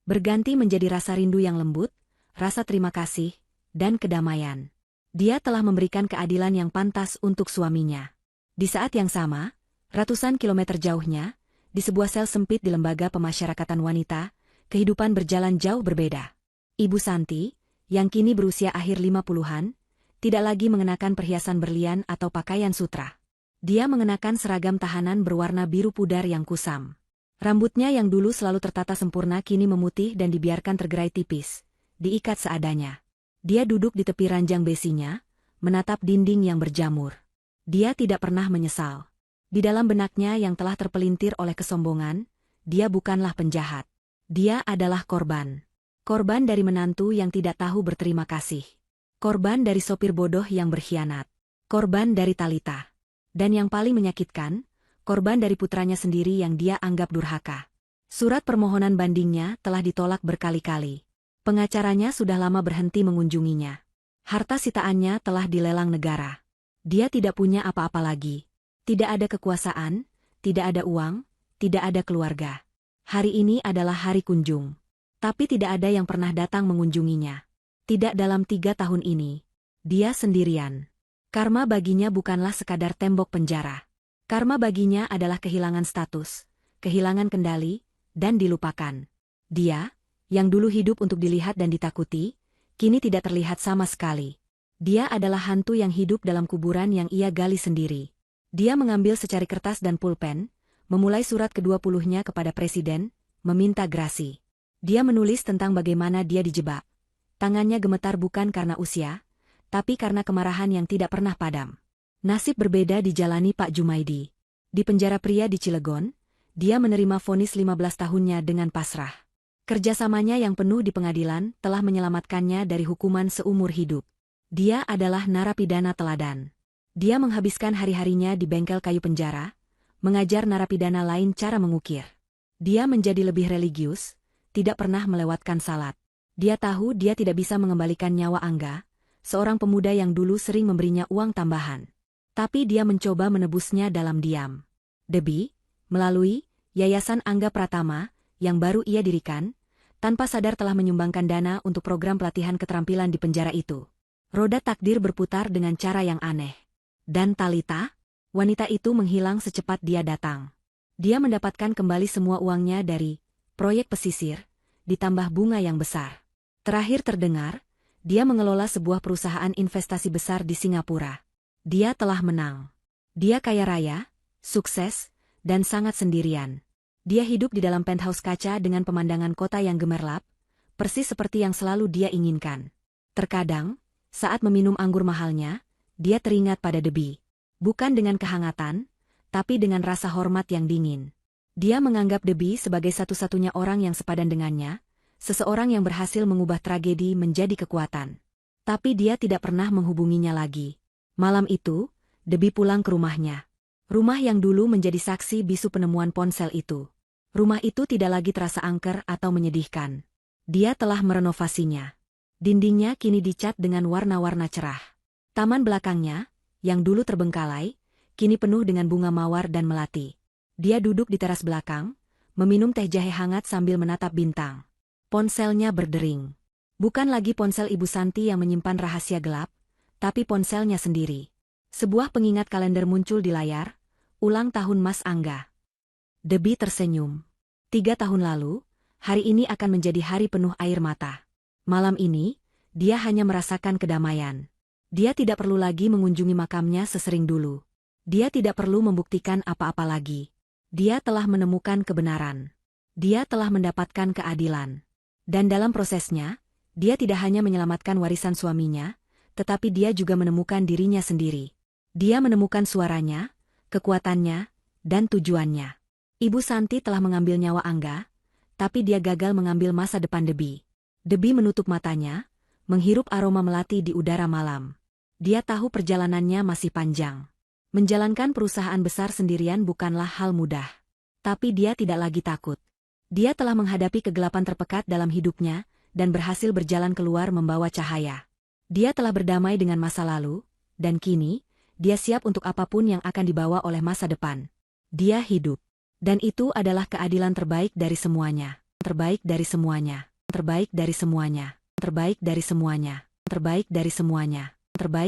Berganti menjadi rasa rindu yang lembut, rasa terima kasih, dan kedamaian. Dia telah memberikan keadilan yang pantas untuk suaminya. Di saat yang sama, ratusan kilometer jauhnya, di sebuah sel sempit di lembaga pemasyarakatan wanita, kehidupan berjalan jauh berbeda. Ibu Santi, yang kini berusia akhir 50-an, tidak lagi mengenakan perhiasan berlian atau pakaian sutra. Dia mengenakan seragam tahanan berwarna biru pudar yang kusam. Rambutnya yang dulu selalu tertata sempurna kini memutih dan dibiarkan tergerai tipis, diikat seadanya. Dia duduk di tepi ranjang besinya, menatap dinding yang berjamur. Dia tidak pernah menyesal. Di dalam benaknya yang telah terpelintir oleh kesombongan, dia bukanlah penjahat. Dia adalah korban. Korban dari menantu yang tidak tahu berterima kasih. Korban dari sopir bodoh yang berkhianat. Korban dari Talita. Dan yang paling menyakitkan, korban dari putranya sendiri yang dia anggap durhaka. Surat permohonan bandingnya telah ditolak berkali-kali. Pengacaranya sudah lama berhenti mengunjunginya. Harta sitaannya telah dilelang negara. Dia tidak punya apa-apa lagi. Tidak ada kekuasaan, tidak ada uang, tidak ada keluarga. Hari ini adalah hari kunjung. Tapi tidak ada yang pernah datang mengunjunginya. Tidak dalam 3 tahun ini. Dia sendirian. Karma baginya bukanlah sekadar tembok penjara. Karma baginya adalah kehilangan status, kehilangan kendali, dan dilupakan. Dia, yang dulu hidup untuk dilihat dan ditakuti, kini tidak terlihat sama sekali. Dia adalah hantu yang hidup dalam kuburan yang ia gali sendiri. Dia mengambil secari kertas dan pulpen, memulai surat ke-20-nya kepada Presiden, meminta grasi. Dia menulis tentang bagaimana dia dijebak. Tangannya gemetar bukan karena usia, tapi karena kemarahan yang tidak pernah padam. Nasib berbeda dijalani Pak Jumaidi. Di penjara pria di Cilegon, dia menerima vonis 15 tahunnya dengan pasrah. Kerjasamanya yang penuh di pengadilan telah menyelamatkannya dari hukuman seumur hidup. Dia adalah narapidana teladan. Dia menghabiskan hari-harinya di bengkel kayu penjara, mengajar narapidana lain cara mengukir. Dia menjadi lebih religius, tidak pernah melewatkan salat. Dia tahu dia tidak bisa mengembalikan nyawa Angga, seorang pemuda yang dulu sering memberinya uang tambahan. Tapi dia mencoba menebusnya dalam diam. Debbie, melalui Yayasan Angga Pratama, yang baru ia dirikan, tanpa sadar telah menyumbangkan dana untuk program pelatihan keterampilan di penjara itu. Roda takdir berputar dengan cara yang aneh. Dan Talita, wanita itu menghilang secepat dia datang. Dia mendapatkan kembali semua uangnya dari proyek pesisir, ditambah bunga yang besar. Terakhir terdengar, dia mengelola sebuah perusahaan investasi besar di Singapura. Dia telah menang. Dia kaya raya, sukses, dan sangat sendirian. Dia hidup di dalam penthouse kaca dengan pemandangan kota yang gemerlap, persis seperti yang selalu dia inginkan. Terkadang, saat meminum anggur mahalnya, dia teringat pada Debbie. Bukan dengan kehangatan, tapi dengan rasa hormat yang dingin. Dia menganggap Debbie sebagai satu-satunya orang yang sepadan dengannya, seseorang yang berhasil mengubah tragedi menjadi kekuatan. Tapi dia tidak pernah menghubunginya lagi. Malam itu, Debbie pulang ke rumahnya. Rumah yang dulu menjadi saksi bisu penemuan ponsel itu. Rumah itu tidak lagi terasa angker atau menyedihkan. Dia telah merenovasinya. Dindingnya kini dicat dengan warna-warna cerah. Taman belakangnya, yang dulu terbengkalai, kini penuh dengan bunga mawar dan melati. Dia duduk di teras belakang, meminum teh jahe hangat sambil menatap bintang. Ponselnya berdering. Bukan lagi ponsel Ibu Santi yang menyimpan rahasia gelap, tapi ponselnya sendiri. Sebuah pengingat kalender muncul di layar, ulang tahun Mas Angga. Debbie tersenyum. 3 tahun lalu, hari ini akan menjadi hari penuh air mata. Malam ini, dia hanya merasakan kedamaian. Dia tidak perlu lagi mengunjungi makamnya sesering dulu. Dia tidak perlu membuktikan apa-apa lagi. Dia telah menemukan kebenaran. Dia telah mendapatkan keadilan. Dan dalam prosesnya, dia tidak hanya menyelamatkan warisan suaminya, tetapi dia juga menemukan dirinya sendiri. Dia menemukan suaranya, kekuatannya, dan tujuannya. Ibu Santi telah mengambil nyawa Angga, tapi dia gagal mengambil masa depan Debbie. Debbie menutup matanya, menghirup aroma melati di udara malam. Dia tahu perjalanannya masih panjang. Menjalankan perusahaan besar sendirian bukanlah hal mudah. Tapi dia tidak lagi takut. Dia telah menghadapi kegelapan terpekat dalam hidupnya, dan berhasil berjalan keluar membawa cahaya. Dia telah berdamai dengan masa lalu, dan kini, dia siap untuk apapun yang akan dibawa oleh masa depan. Dia hidup. Dan itu adalah keadilan terbaik dari semuanya. Terbaik dari semuanya. Terbaik dari semuanya. Terbaik dari semuanya. Terbaik dari semuanya. Terbaik.